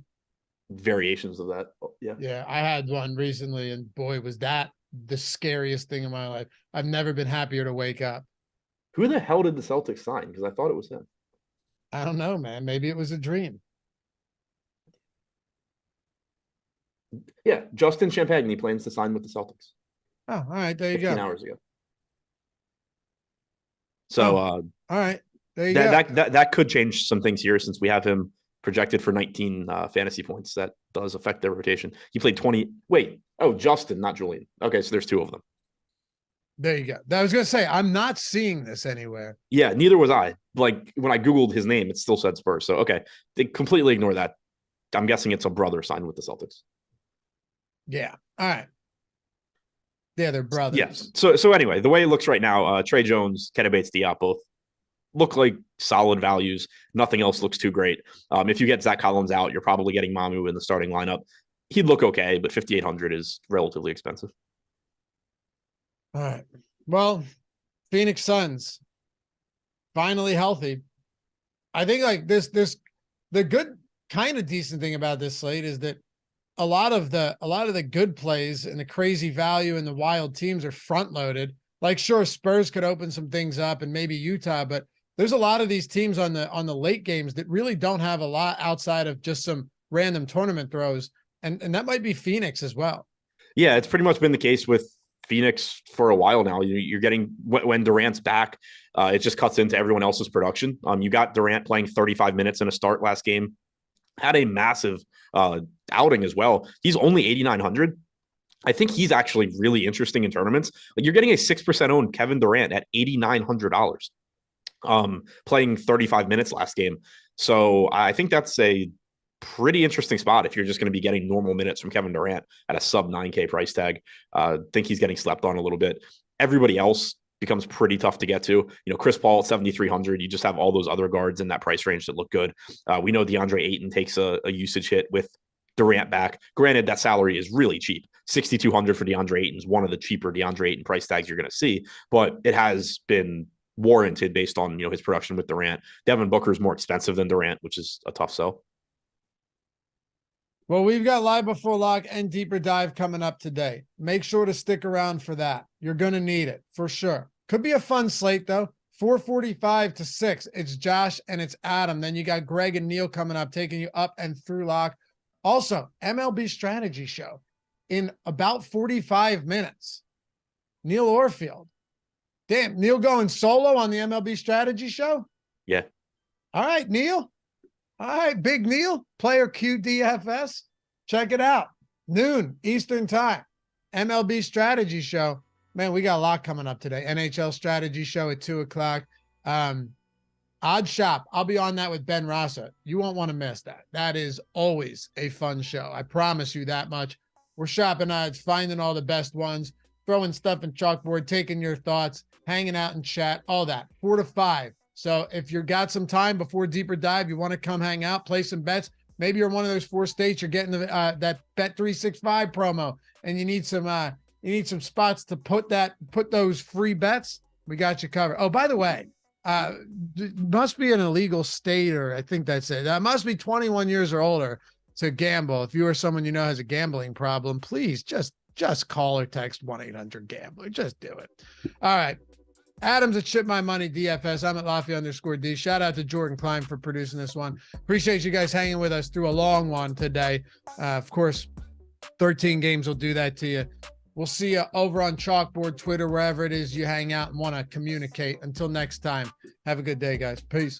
[SPEAKER 2] Variations of that. Oh, yeah.
[SPEAKER 1] Yeah, I had one recently, and boy, was that the scariest thing in my life. I've never been happier to wake up.
[SPEAKER 2] Who the hell did the Celtics sign? Because I thought it was him.
[SPEAKER 1] I don't know, man. Maybe it was a dream.
[SPEAKER 2] Yeah, Justin Champagne plans to sign with the Celtics.
[SPEAKER 1] Oh, all right. There you
[SPEAKER 2] 15
[SPEAKER 1] go.
[SPEAKER 2] hours ago. So,
[SPEAKER 1] all right. There you
[SPEAKER 2] go.
[SPEAKER 1] go.
[SPEAKER 2] That could change some things here since we have him projected for 19 fantasy points. That does affect their rotation. He played 20. Wait. Oh, Justin, not Julian. Okay, so there's two of them.
[SPEAKER 1] There you go. I was going to say, I'm not seeing this anywhere.
[SPEAKER 2] Yeah, neither was I. Like, when I Googled his name, it still said Spurs. So, okay. They completely ignore that. I'm guessing it's a brother signed with the Celtics.
[SPEAKER 1] Yeah. All right. Yeah, they're brothers.
[SPEAKER 2] Yes. So anyway, the way it looks right now, Trey Jones, Keta Bates Diop both look like solid values. Nothing else looks too great. If you get Zach Collins out, you're probably getting Mamu in the starting lineup. He'd look okay, but 5,800 is relatively expensive.
[SPEAKER 1] All right. Well, Phoenix Suns finally healthy. I think like this the good kind of decent thing about this slate is that a lot of the good plays and the crazy value and the wild teams are front loaded. Like, sure, Spurs could open some things up and maybe Utah, but there's a lot of these teams on the late games that really don't have a lot outside of just some random tournament throws. And that might be Phoenix as well.
[SPEAKER 2] Yeah, it's pretty much been the case with Phoenix for a while now. You're getting, when Durant's back, it just cuts into everyone else's production. You got Durant playing 35 minutes in a start last game, had a massive outing as well. He's only 8,900. I think he's actually really interesting in tournaments. Like, you're getting a 6% owned Kevin Durant at $8,900, playing 35 minutes last game. So I think that's a pretty interesting spot if you're just going to be getting normal minutes from Kevin Durant at a sub 9K price tag. I think he's getting slept on a little bit. Everybody else becomes pretty tough to get to. Chris Paul at 7,300. You just have all those other guards in that price range that look good. We know DeAndre Ayton takes a usage hit with Durant back. Granted, that salary is really cheap. 6,200 for DeAndre Ayton is one of the cheaper DeAndre Ayton price tags you're going to see, but it has been warranted based on his production with Durant. Devin Booker is more expensive than Durant, which is a tough sell.
[SPEAKER 1] Well, we've got Live Before Lock and Deeper Dive coming up today. Make sure to stick around for that. You're going to need it for sure. Could be a fun slate, though. 4:45 to 6. It's Josh and it's Adam. Then you got Greg and Neil coming up, taking you up and through lock. Also, MLB Strategy Show in about 45 minutes. Neil Orfield. Damn, Neil going solo on the MLB Strategy Show?
[SPEAKER 2] Yeah.
[SPEAKER 1] All right, Neil. All right, Big Neil, player QDFS. Check it out. Noon Eastern time. MLB Strategy Show. Man, we got a lot coming up today. NHL strategy show at 2:00. Odd Shop. I'll be on that with Ben Rasa. You won't want to miss that. That is always a fun show. I promise you that much. We're shopping odds, finding all the best ones, throwing stuff in chalkboard, taking your thoughts, hanging out in chat, all that. 4 to 5. So if you've got some time before deeper dive, you want to come hang out, play some bets. Maybe you're in one of those 4 states. You're getting the, that Bet365 promo, and you need some spots to put those free bets. We got you covered. Oh, by the way, must be an illegal state, or I think that's it. That must be 21 years or older to gamble. If you or someone you know has a gambling problem, please just call or text 1-800-GAMBLER. Just do it. All right. Adam's at Ship My Money DFS. I'm at Lafayette_D. Shout out to Jordan Klein for producing this one. Appreciate you guys hanging with us through a long one today. Of course, 13 games will do that to you. We'll see you over on Chalkboard, Twitter, wherever it is you hang out and want to communicate. Until next time, have a good day, guys. Peace.